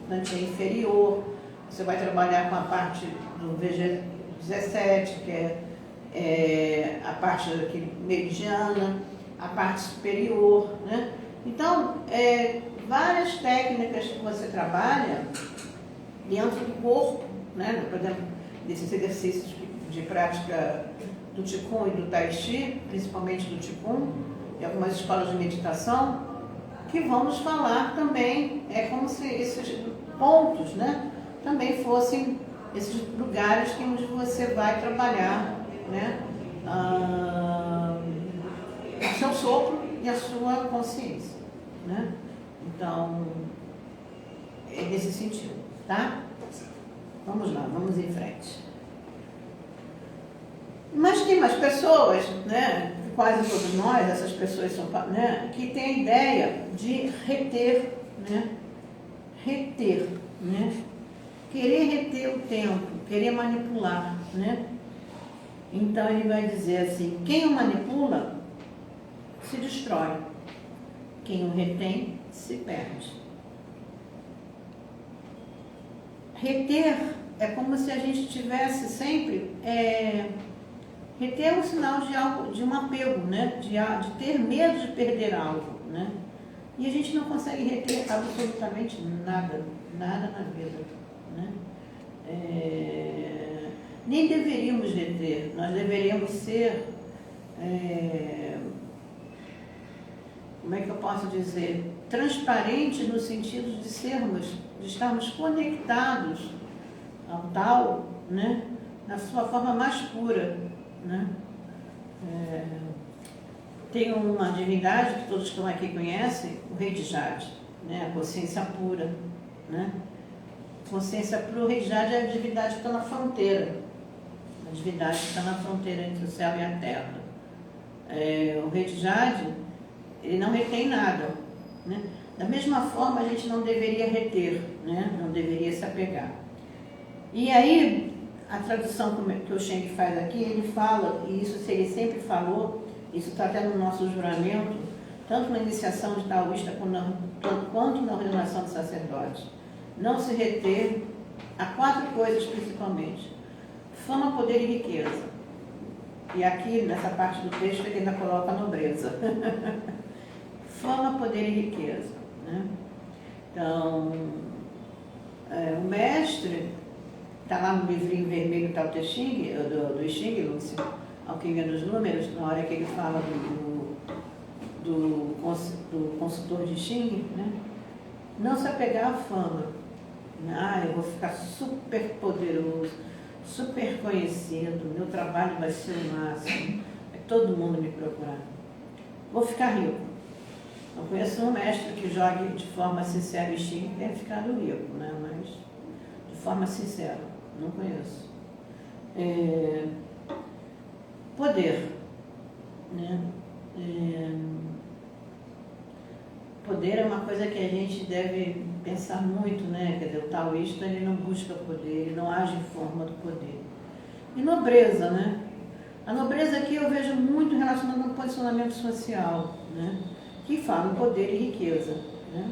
Tantien inferior, você vai trabalhar com a parte do VG17, que é a parte aqui meridiana, a parte superior, né? Então, várias técnicas que você trabalha dentro do corpo, né? Por exemplo, desses exercícios de prática do Qigong e do Tai Chi, principalmente do Qigong, e algumas escolas de meditação, que vamos falar também, como se esses pontos, né, também fossem esses lugares que onde você vai trabalhar, né, o seu sopro e a sua consciência, né? Então, é nesse sentido, tá? Vamos lá, vamos em frente. Mas tem mais pessoas, né, quase todos nós, essas pessoas são, né, que têm a ideia de reter, né? Reter, né? Querer reter o tempo, querer manipular, né? Então ele vai dizer assim, quem o manipula se destrói, quem o retém se perde. Reter é como se a gente tivesse sempre... reter é um sinal de algo, de um apego, né? De ter medo de perder algo, né? E a gente não consegue reter absolutamente nada na vida, né? Nem deveríamos reter, nós deveríamos ser, como é que eu posso dizer, transparentes no sentido de estarmos conectados ao tal, né? Na sua forma mais pura, né? Tem uma divindade que todos que estão aqui conhecem, o Rei de Jade, né? A consciência pura, né? Consciência pura, o Rei de Jade é a divindade que está na fronteira, a divindade que está na fronteira entre o céu e a terra. O Rei de Jade, ele não retém nada, né? Da mesma forma, a gente não deveria reter, né? Não deveria se apegar. E aí, a tradução que o Cheng faz aqui, ele fala, e isso ele sempre falou, isso está até no nosso juramento, tanto na iniciação de taoísta quanto na ordenação de sacerdote. Não se reter a 4 coisas principalmente: fama, poder e riqueza. E aqui, nessa parte do texto, ele ainda coloca a nobreza. Fama, poder e riqueza, né? Então, o mestre, está lá no livrinho vermelho Tao Te Ching, do I Ching, Lúcio, Alquimia dos Números, na hora que ele fala do consultor de Xing, né? Não se apegar à fama. Eu vou ficar super poderoso, super conhecido, meu trabalho vai ser o máximo, vai todo mundo me procurar. Vou ficar rico. Não conheço um mestre que jogue de forma sincera e Xing e tenha ficado rico, né? Mas de forma sincera, não conheço. Poder, né? Poder é uma coisa que a gente deve pensar muito, né? Quer dizer, o taoísta, ele não busca poder, ele não age em forma do poder. E nobreza, né? A nobreza aqui eu vejo muito relacionada ao posicionamento social, né? Que fala em poder e riqueza, né?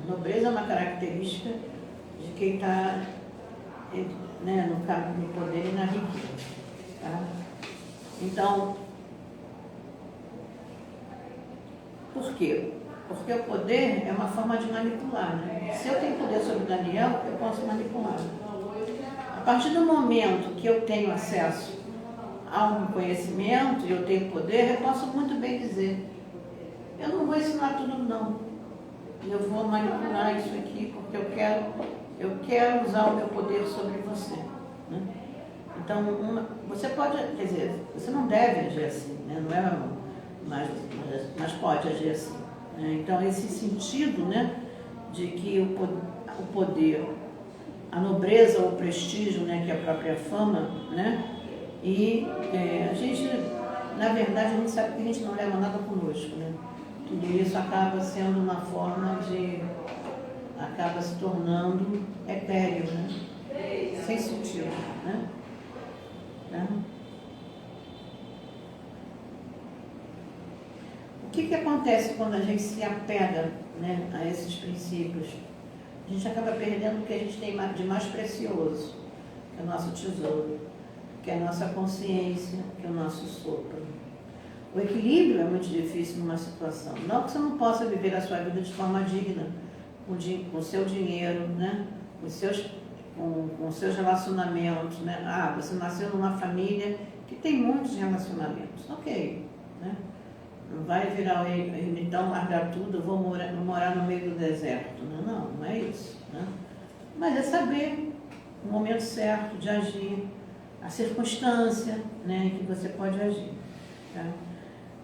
Nobreza é uma característica de quem está, né, no poder e na riqueza, tá? Então, por quê? Porque o poder é uma forma de manipular, né? Se eu tenho poder sobre Daniel, eu posso manipular. A partir do momento que eu tenho acesso a um conhecimento e eu tenho poder, eu posso muito bem dizer: eu não vou ensinar tudo, não. Eu vou manipular isso aqui porque eu quero usar o meu poder sobre você, né? Então, você pode, quer dizer, você não deve agir assim, né? Não é, mas pode agir assim, né? Então, esse sentido, né, de que o poder, a nobreza ou o prestígio, né, que é a própria fama, né? E a gente, na verdade, a gente sabe que a gente não leva nada conosco, né? Tudo isso acaba sendo uma forma acaba se tornando etéreo, né? Sem sentido, né? O que acontece quando a gente se apega, né, a esses princípios? A gente acaba perdendo o que a gente tem de mais precioso, que é o nosso tesouro, que é a nossa consciência, que é o nosso sopro. O equilíbrio é muito difícil numa situação. Não que você não possa viver a sua vida de forma digna, com o seu dinheiro, né, com os seus relacionamentos, né? Você nasceu numa família que tem muitos relacionamentos. Ok, né? Não vai virar então largar tudo, vou morar no meio do deserto. Não é isso, né? Mas é saber o momento certo de agir, a circunstância, né, em que você pode agir, tá?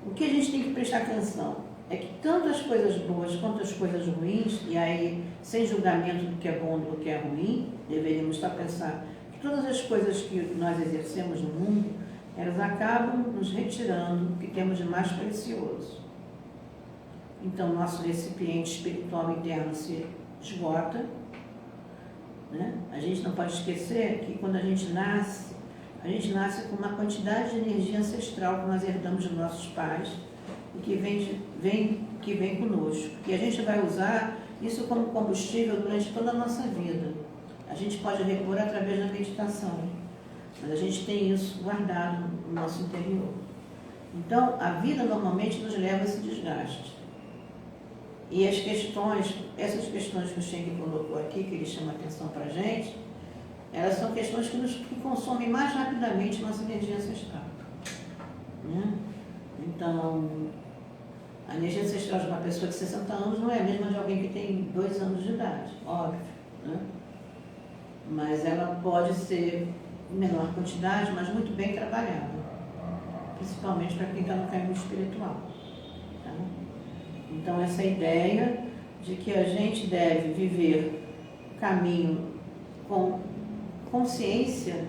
O que a gente tem que prestar atenção é que tanto as coisas boas quanto as coisas ruins, e aí sem julgamento do que é bom do que é ruim, deveríamos estar pensando que todas as coisas que nós exercemos no mundo, elas acabam nos retirando o que temos de mais precioso. Então, nosso recipiente espiritual interno se esgota, né? A gente não pode esquecer que quando a gente nasce com uma quantidade de energia ancestral que nós herdamos de nossos pais e que vem conosco. E a gente vai usar isso como combustível durante toda a nossa vida. A gente pode repor através da meditação, mas a gente tem isso guardado no nosso interior. Então, a vida normalmente nos leva a esse desgaste. E essas questões que o Cheng colocou aqui, que ele chama atenção para a gente, elas são questões que consomem mais rapidamente nossa energia ancestral, né? Então, a energia ancestral de uma pessoa de 60 anos não é a mesma de alguém que tem 2 anos de idade, óbvio, né? Mas ela pode ser em menor quantidade, mas muito bem trabalhada. principalmente para quem está no caminho espiritual. Tá? Então, essa ideia de que a gente deve viver o caminho com consciência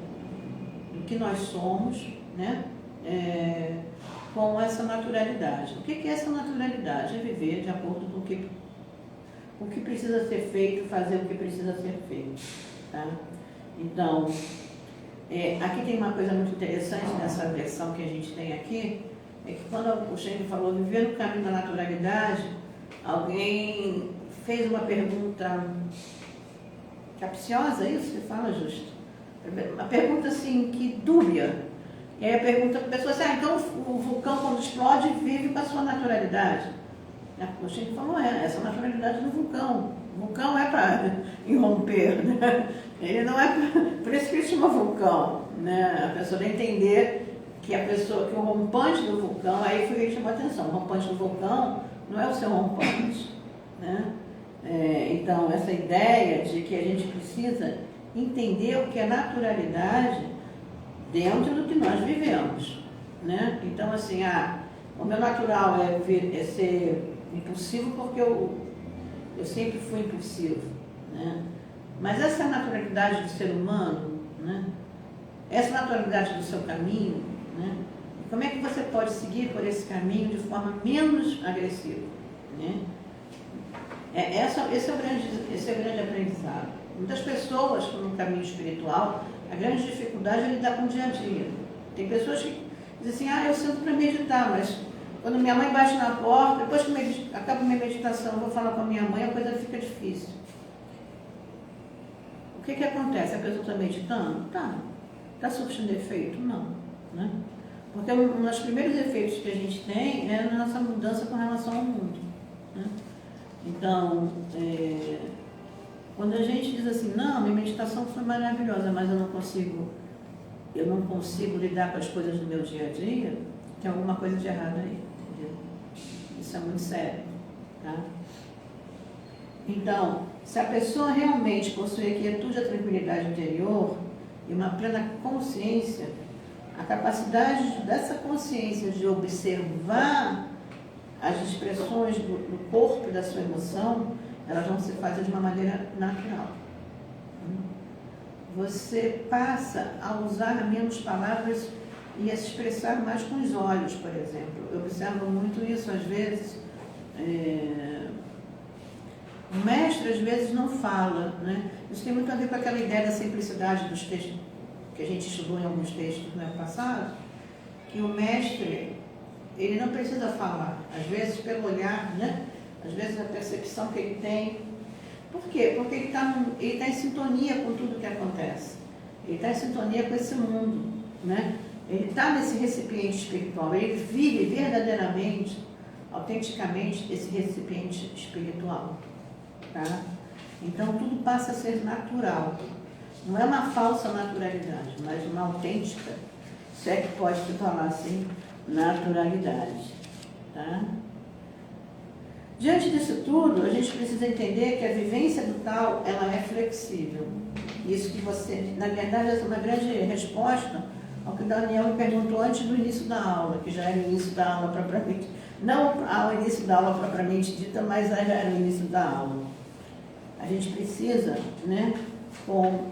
do que nós somos, né? Com essa naturalidade. O que é essa naturalidade? É viver de acordo com o que precisa ser feito, fazer o que precisa ser feito. Tá? Então, aqui tem uma coisa muito interessante nessa versão que a gente tem aqui, é que quando o Shen falou viver no caminho da naturalidade, alguém fez uma pergunta capciosa, isso que fala, Justo? Uma pergunta assim, que dúbia. E aí a pergunta para a pessoa assim, então o vulcão quando explode vive com a sua naturalidade. O Chico falou, essa naturalidade do vulcão. O vulcão é para irromper, né? Ele não é por isso que ele chama vulcão, né? A pessoa deve entender que que o rompante do vulcão, aí foi que ele chamou a atenção, o rompante do vulcão não é o seu rompante, né? Então, essa ideia de que a gente precisa entender o que é naturalidade dentro do que nós vivemos, né? Então, assim, o meu natural é ser impulsivo porque eu sempre fui impulsivo, né? Mas essa naturalidade do ser humano, né? Essa naturalidade do seu caminho, né? Como é que você pode seguir por esse caminho de forma menos agressiva, né? Esse é o grande aprendizado. Muitas pessoas no caminho espiritual, a grande dificuldade é lidar com o dia a dia. Tem pessoas que dizem assim, eu sinto para meditar, mas quando minha mãe bate na porta, depois que acabo minha meditação, eu vou falar com a minha mãe, a coisa fica difícil. O que acontece? A pessoa está meditando? Tá. Está surtindo efeito? Não. Né? Porque um dos primeiros efeitos que a gente tem é a nossa mudança com relação ao mundo. Né? Então, quando a gente diz assim, não, minha meditação foi maravilhosa, mas eu não consigo lidar com as coisas do meu dia a dia, tem alguma coisa de errado aí, entendeu? Isso é muito sério, tá? Então, se a pessoa realmente possui a quietude e a tranquilidade interior e uma plena consciência, a capacidade dessa consciência de observar as expressões do corpo e da sua emoção, elas vão se fazer de uma maneira natural. Você passa a usar menos palavras e a se expressar mais com os olhos, por exemplo. Eu observo muito isso às vezes. O mestre às vezes não fala, né? Isso tem muito a ver com aquela ideia da simplicidade dos textos que a gente estudou em alguns textos no ano passado, que o mestre, ele não precisa falar, às vezes pelo olhar, né? Às vezes a percepção que ele tem. Por quê? Porque ele está em sintonia com tudo que acontece. Ele está em sintonia com esse mundo, né? Ele está nesse recipiente espiritual, ele vive verdadeiramente, autenticamente, esse recipiente espiritual. Tá? Então, tudo passa a ser natural. Não é uma falsa naturalidade, mas uma autêntica, se é que pode se falar assim, naturalidade. Tá? Diante disso tudo, a gente precisa entender que a vivência do tal, ela é flexível. Isso que você, na verdade, essa é uma grande resposta ao que o Daniel me perguntou antes do início da aula, que já era o início da aula propriamente, não ao início da aula propriamente dita, mas já era o início da aula. A gente precisa, né, com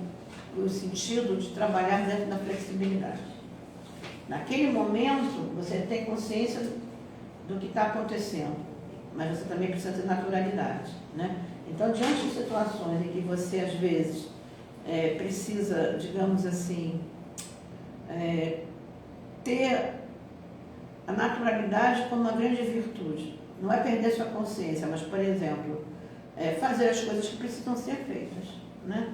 o sentido de trabalhar dentro da flexibilidade. Naquele momento, você tem consciência do que está acontecendo, mas você também precisa ter naturalidade, né? Então, diante de situações em que você, às vezes, precisa, digamos assim, ter a naturalidade como uma grande virtude. Não é perder sua consciência, mas, por exemplo, fazer as coisas que precisam ser feitas, né?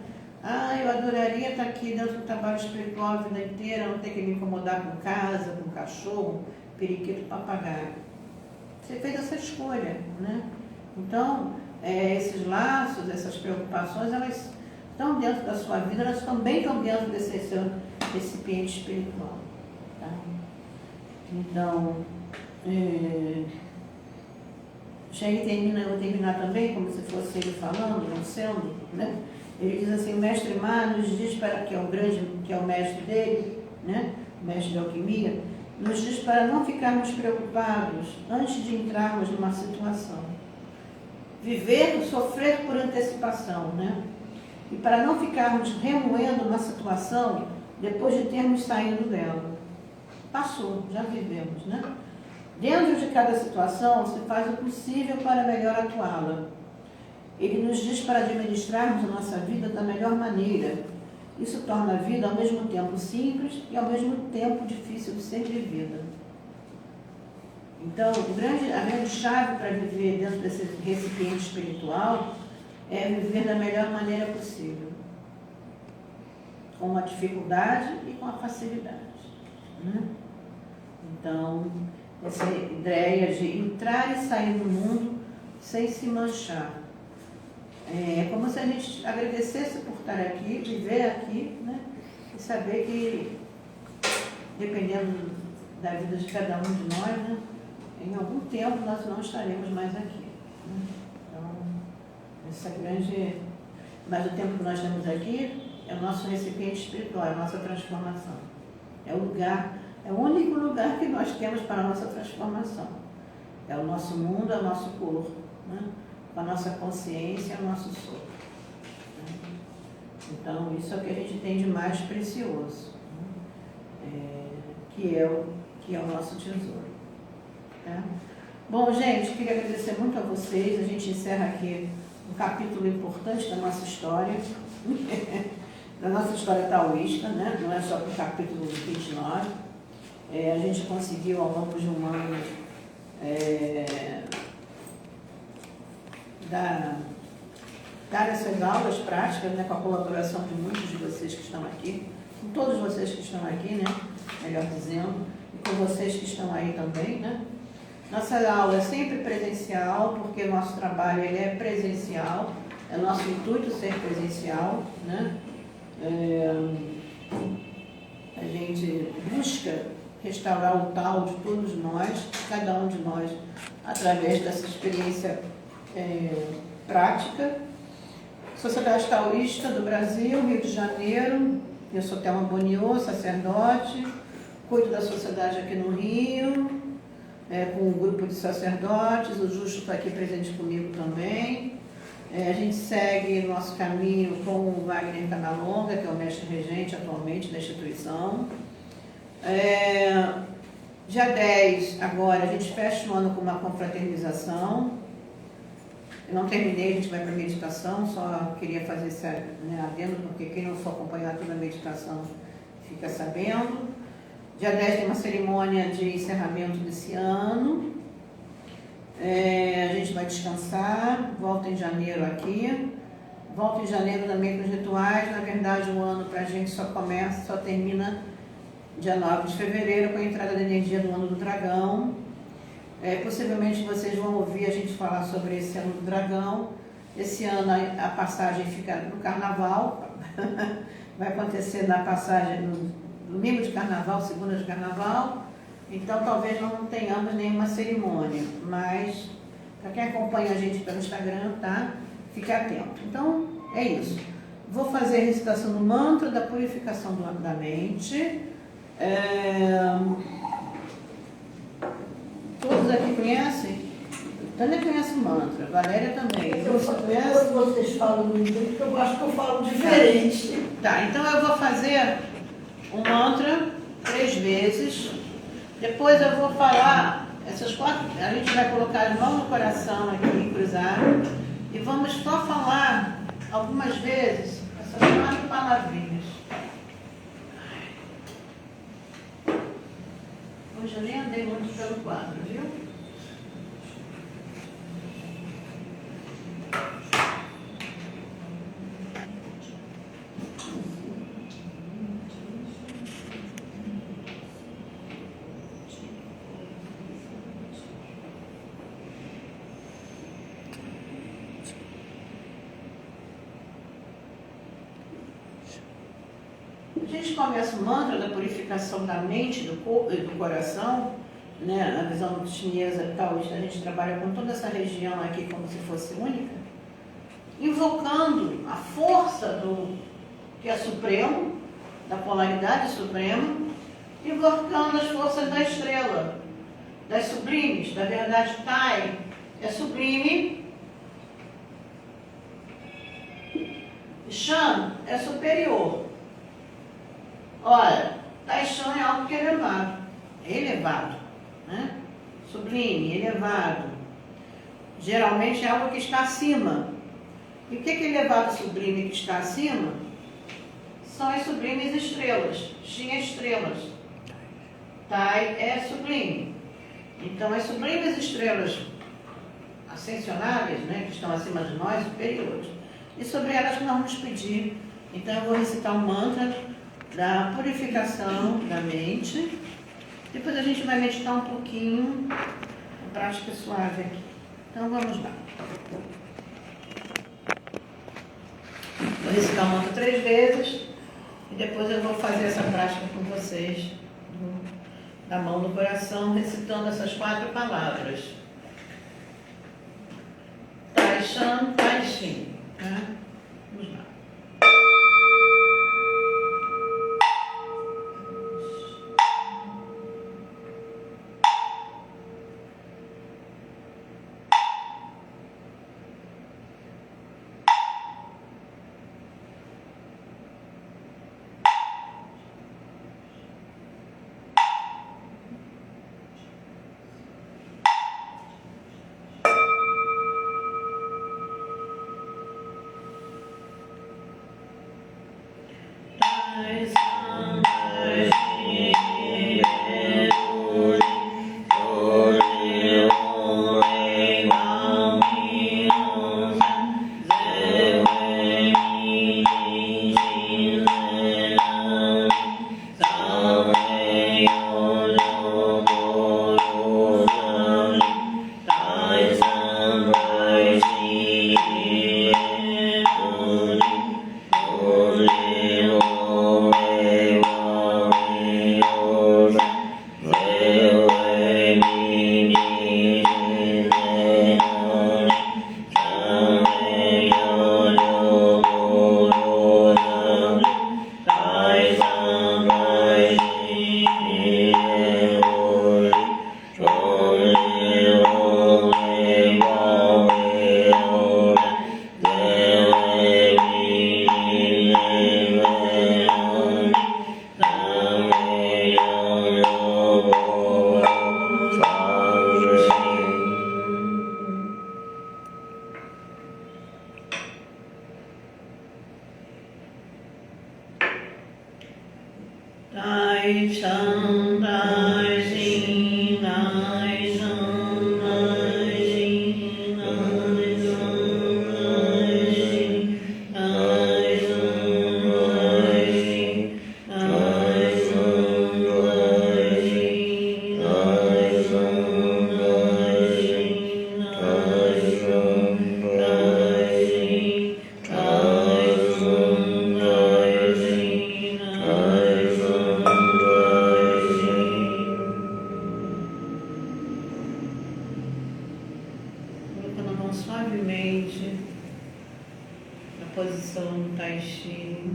Eu adoraria estar aqui dentro do trabalho espiritual a vida inteira, não ter que me incomodar com casa, com cachorro, periquito, papagaio. Você fez essa escolha, né? Então, esses laços, essas preocupações, elas estão dentro da sua vida, elas também estão dentro desse seu recipiente espiritual. Tá? Então, eu vou terminar também, como se fosse ele falando, não sendo, né? Ele diz assim, o mestre Má nos diz para que é o mestre dele, né? O mestre de alquimia, nos diz para não ficarmos preocupados antes de entrarmos numa situação. Viver, sofrer por antecipação, né? E para não ficarmos remoendo uma situação depois de termos saído dela. Passou, já vivemos, né? Dentro de cada situação, se faz o possível para melhor atuá-la. Ele nos diz para administrarmos a nossa vida da melhor maneira. Isso torna a vida ao mesmo tempo simples e ao mesmo tempo difícil de ser vivida. Então, a grande chave para viver dentro desse recipiente espiritual é viver da melhor maneira possível. Com a dificuldade e com a facilidade. Né? Então, essa ideia de entrar e sair do mundo sem se manchar. É como se a gente agradecesse por estar aqui, viver aqui, né? E saber que, dependendo da vida de cada um de nós, né? Em algum tempo nós não estaremos mais aqui. Né? Então, essa grande... Mas o tempo que nós temos aqui é o nosso recipiente espiritual, é a nossa transformação. É o lugar, é o único lugar que nós temos para a nossa transformação. É o nosso mundo, é o nosso corpo, né? A nossa consciência, o nosso soul. Então, isso é o que a gente tem de mais precioso, que é o nosso tesouro. Tá? Bom, gente, queria agradecer muito a vocês. A gente encerra aqui um capítulo importante da nossa história, da nossa história taoísta, né? Não é só o capítulo 29. A gente conseguiu, ao longo de um ano, dar essas aulas práticas, né, com a colaboração de muitos de vocês que estão aqui, com todos vocês que estão aqui, né, melhor dizendo, e com vocês que estão aí também, né. Nossa aula é sempre presencial, porque o nosso trabalho ele é presencial, é nosso intuito ser presencial, né. A gente busca restaurar o tal de todos nós, cada um de nós, através dessa experiência prática. Sociedade Taoísta do Brasil, Rio de Janeiro. Eu sou Thelma Boniô, sacerdote, cuido da sociedade aqui no Rio, com um grupo de sacerdotes. O Justo está aqui presente comigo também. A gente segue o nosso caminho com o Wagner Canalonga, que é o mestre regente atualmente da instituição. Dia 10, agora, a gente fecha o ano com uma confraternização. Eu não terminei, a gente vai para a meditação, só queria fazer esse adendo, porque quem não for acompanhar toda a meditação fica sabendo. Dia 10 tem uma cerimônia de encerramento desse ano. A gente vai descansar, volta em janeiro aqui. Volta em janeiro também com os rituais. Na verdade, o ano para a gente só termina dia 9 de fevereiro, com a entrada da energia do ano do dragão. Possivelmente vocês vão ouvir a gente falar sobre esse ano do dragão. Esse ano a passagem fica no carnaval, vai acontecer na passagem no domingo de carnaval, segunda de carnaval, então talvez não tenhamos nenhuma cerimônia, mas para quem acompanha a gente pelo Instagram, tá? Fique atento. Então, é isso. Vou fazer a recitação do mantra da purificação da mente. Todos aqui conhecem? Tânia conhece o mantra, Valéria também. Quando vocês falam do inglês, eu acho que eu falo diferente. Tá, então eu vou fazer o mantra 3 vezes. Depois eu vou falar essas 4. A gente vai colocar a mão no coração aqui, cruzado. E vamos só falar algumas vezes essas 4 palavrinhas. Hoje eu nem andei muito pelo quadro, viu? A gente começa o mantra da purificação da mente, do corpo e do coração, né? Na visão chinesa taoísta, a gente trabalha com toda essa região aqui como se fosse única, invocando a força do que é supremo, da polaridade suprema, invocando as forças da estrela, das sublimes. Na verdade, Tai é sublime, Shan é superior. Olha, Taishan é algo que é elevado, né? Sublime, elevado. Geralmente é algo que está acima. E o que é elevado e sublime que está acima? São as sublimes estrelas. Shin é estrelas. Tai é sublime. Então, as sublimes estrelas ascensionáveis, né, que estão acima de nós, superiores. E sobre elas nós vamos pedir. Então, eu vou recitar o mantra da purificação da mente. Depois a gente vai meditar um pouquinho, a prática suave aqui. Então, vamos lá. Vou recitar o mantra 3 vezes e depois eu vou fazer essa prática com vocês, da mão no coração, recitando essas 4 palavras. Taishan, Taishin. Tá? Vamos lá. Suavemente na posição do Tai Chi,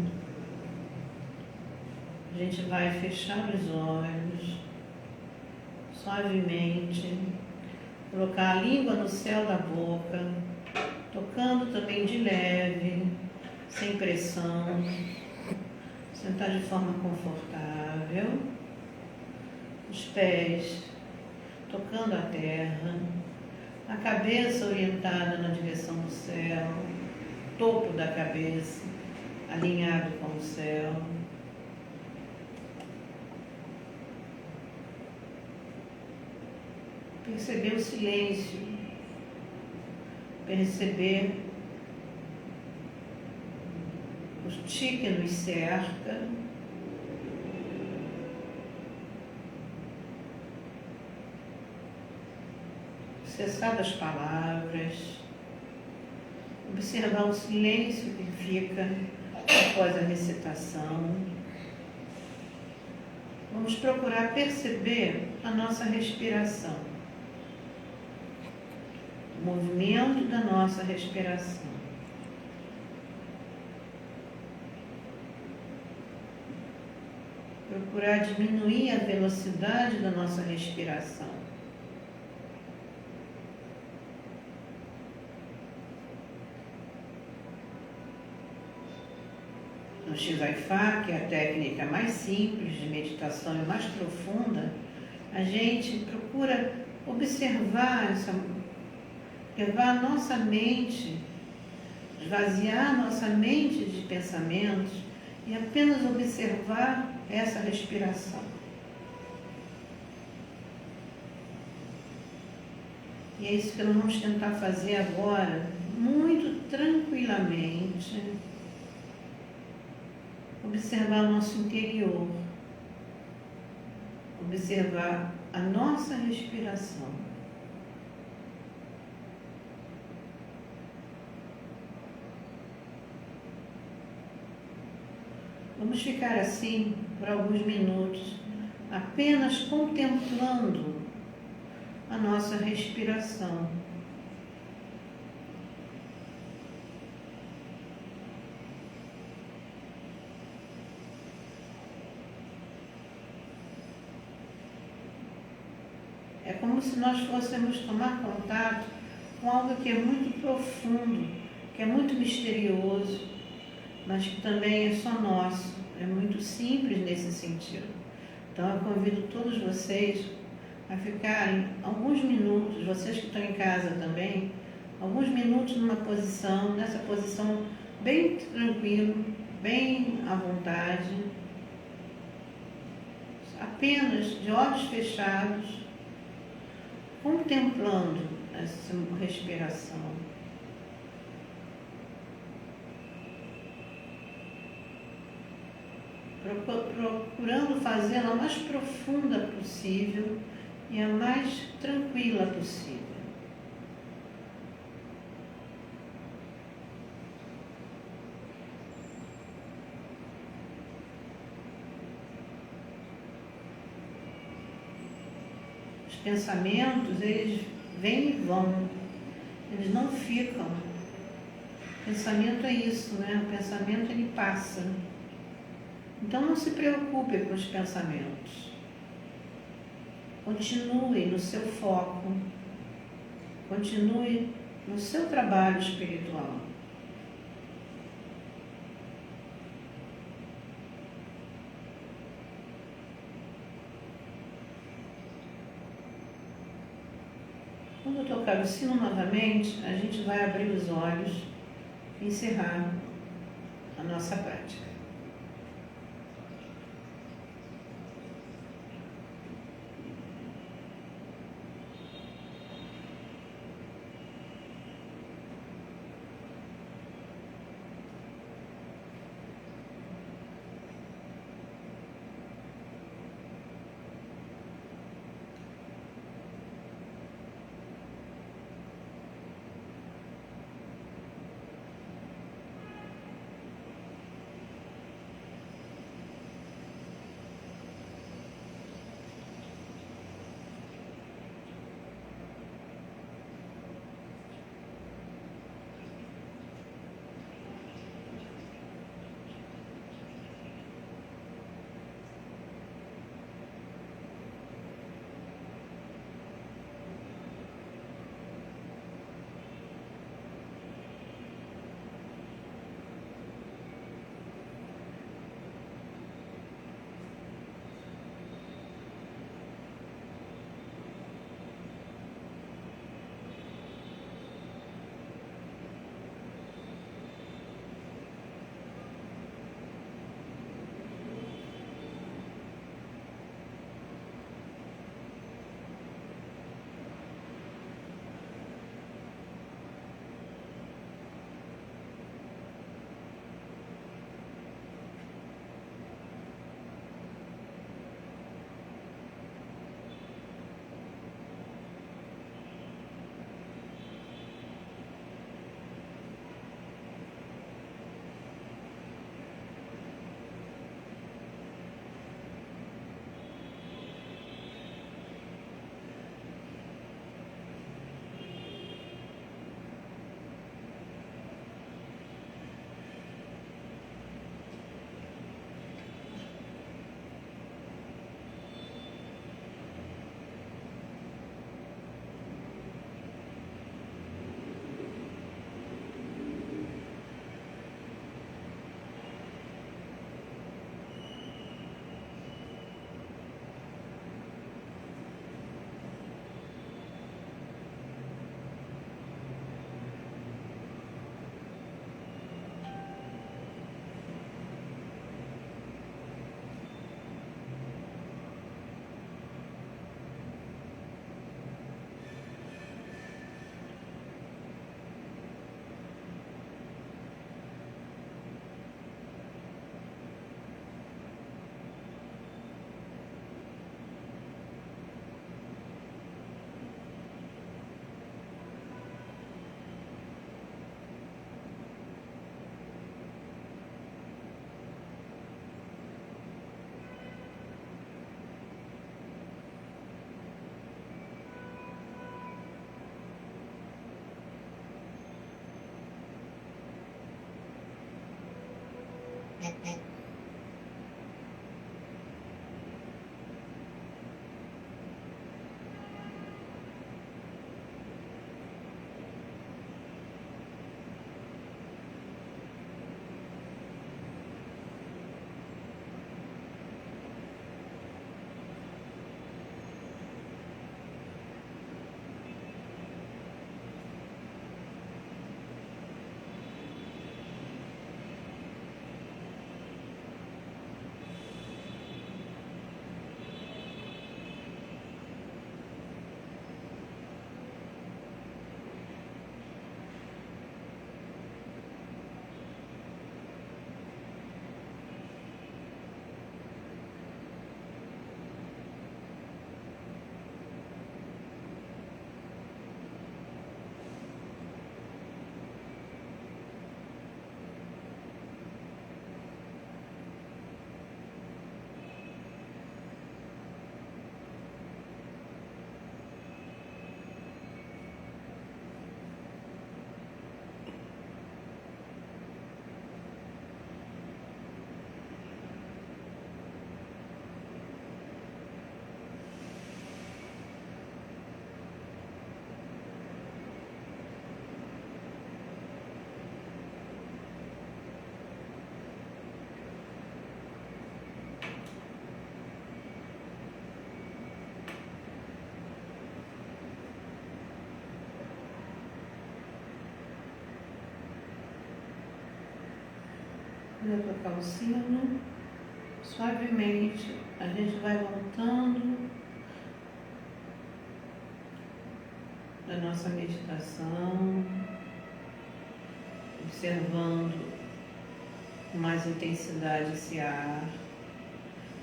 a gente vai fechar os olhos suavemente, colocar a língua no céu da boca, tocando também de leve, sem pressão, sentar de forma confortável, os pés tocando a terra, a cabeça orientada na direção do céu, topo da cabeça alinhado com o céu. Perceber o silêncio, perceber o chi que nos cerca, cessar das palavras, observar o silêncio que fica após a recitação. Vamos procurar perceber a nossa respiração, o movimento da nossa respiração. procurar diminuir a velocidade da nossa respiração. No Shivaifá, que é a técnica mais simples de meditação e mais profunda, a gente procura observar levar a nossa mente, esvaziar nossa mente de pensamentos e apenas observar essa respiração. E é isso que nós vamos tentar fazer agora, muito tranquilamente. Observar o nosso interior, observar a nossa respiração. Vamos ficar assim por alguns minutos, apenas contemplando a nossa respiração. É como se nós fôssemos tomar contato com algo que é muito profundo, que é muito misterioso, mas que também é só nosso, é muito simples nesse sentido. Então eu convido todos vocês a ficarem alguns minutos, vocês que estão em casa também, alguns minutos nessa posição bem tranquilo, bem à vontade, apenas de olhos fechados, contemplando essa respiração. Procurando fazê-la a mais profunda possível e a mais tranquila possível. Os pensamentos, eles vêm e vão, eles não ficam. O pensamento é isso, né? O pensamento, ele passa. Então não se preocupe com os pensamentos. Continue no seu foco. Continue no seu trabalho espiritual. Quando eu tocar o sino novamente, a gente vai abrir os olhos e encerrar a nossa prática. Quando eu tocar o sino, suavemente a gente vai voltando da nossa meditação, observando com mais intensidade esse ar,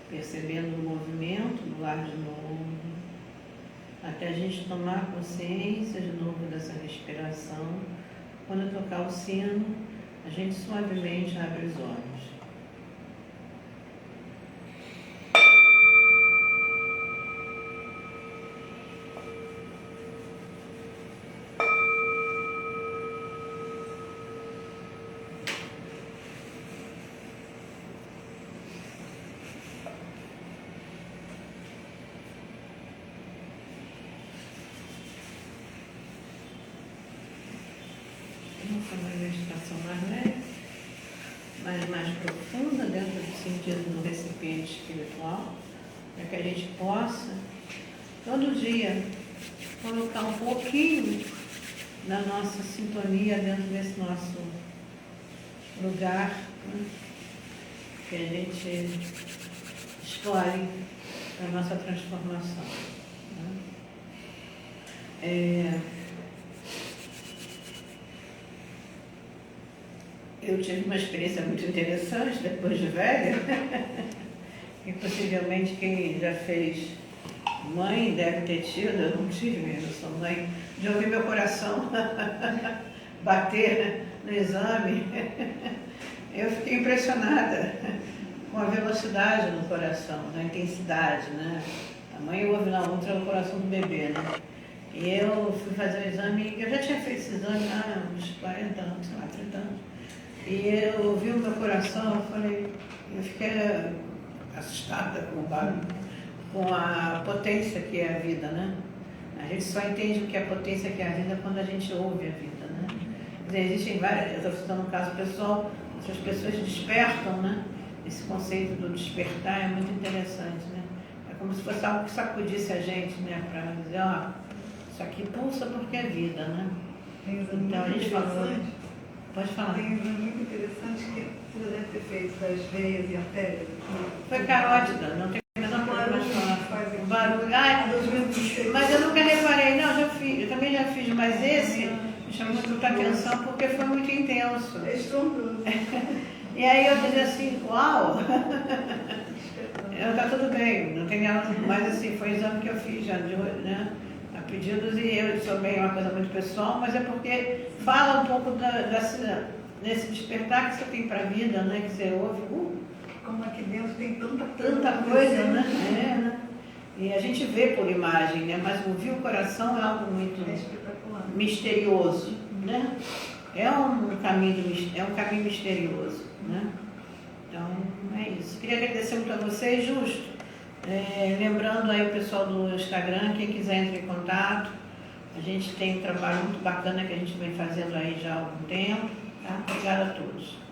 percebendo o movimento do ar de novo, até a gente tomar consciência de novo dessa respiração. Quando eu tocar o sino, a gente suavemente abre os olhos. Uma meditação mais leve, mas mais profunda, dentro do sentido do recipiente espiritual, para que a gente possa, todo dia, colocar um pouquinho da nossa sintonia dentro desse nosso lugar, né, que a gente escolhe para a nossa transformação. Né? Eu tive uma experiência muito interessante depois de velha, e possivelmente quem já fez mãe deve ter tido, eu não tive, eu sou mãe, de ouvir meu coração bater no exame. Eu fiquei impressionada com a velocidade do coração, da intensidade, né? A mãe ouve na outra o coração do bebê, né? E eu fui fazer o exame, eu já tinha feito esse exame há uns 40 anos, sei lá, 30 anos. E eu ouvi o meu coração, eu fiquei assustada com a potência que é a vida, né? A gente só entende o que é a potência que é a vida quando a gente ouve a vida, né? Quer dizer, existem várias, eu estou citando um caso pessoal, as pessoas despertam, né? Esse conceito do despertar é muito interessante, né? É como se fosse algo que sacudisse a gente, né? Para dizer, ó, isso aqui pulsa porque é vida, né? Então a gente falou. Pode falar. Tem um exame muito interessante que você deve ter feito das veias e artérias. Foi carótida, não tem a menor problema de falar. O barulho. Ai, mas eu nunca reparei, não, já fiz, eu também já fiz, mas esse me chamou muita atenção porque foi muito intenso. É estrondoso. E aí eu dizia assim, uau! Tá tudo bem, não tem nada, mas assim, foi o exame que eu fiz já, né? A pedidos, e eu sou bem uma coisa muito pessoal, mas é porque fala um pouco desse despertar que você tem para a vida, né? Que você ouve, Como aqui dentro tem tanta coisa, né? Né? E a gente vê por imagem, né? Mas ouvir o coração é algo muito misterioso, né? É um caminho misterioso, né? Então, é isso. Queria agradecer muito a vocês, Justo. Lembrando aí o pessoal do Instagram, quem quiser entrar em contato. A gente tem um trabalho muito bacana que a gente vem fazendo aí já há algum tempo. Tá? Obrigada a todos.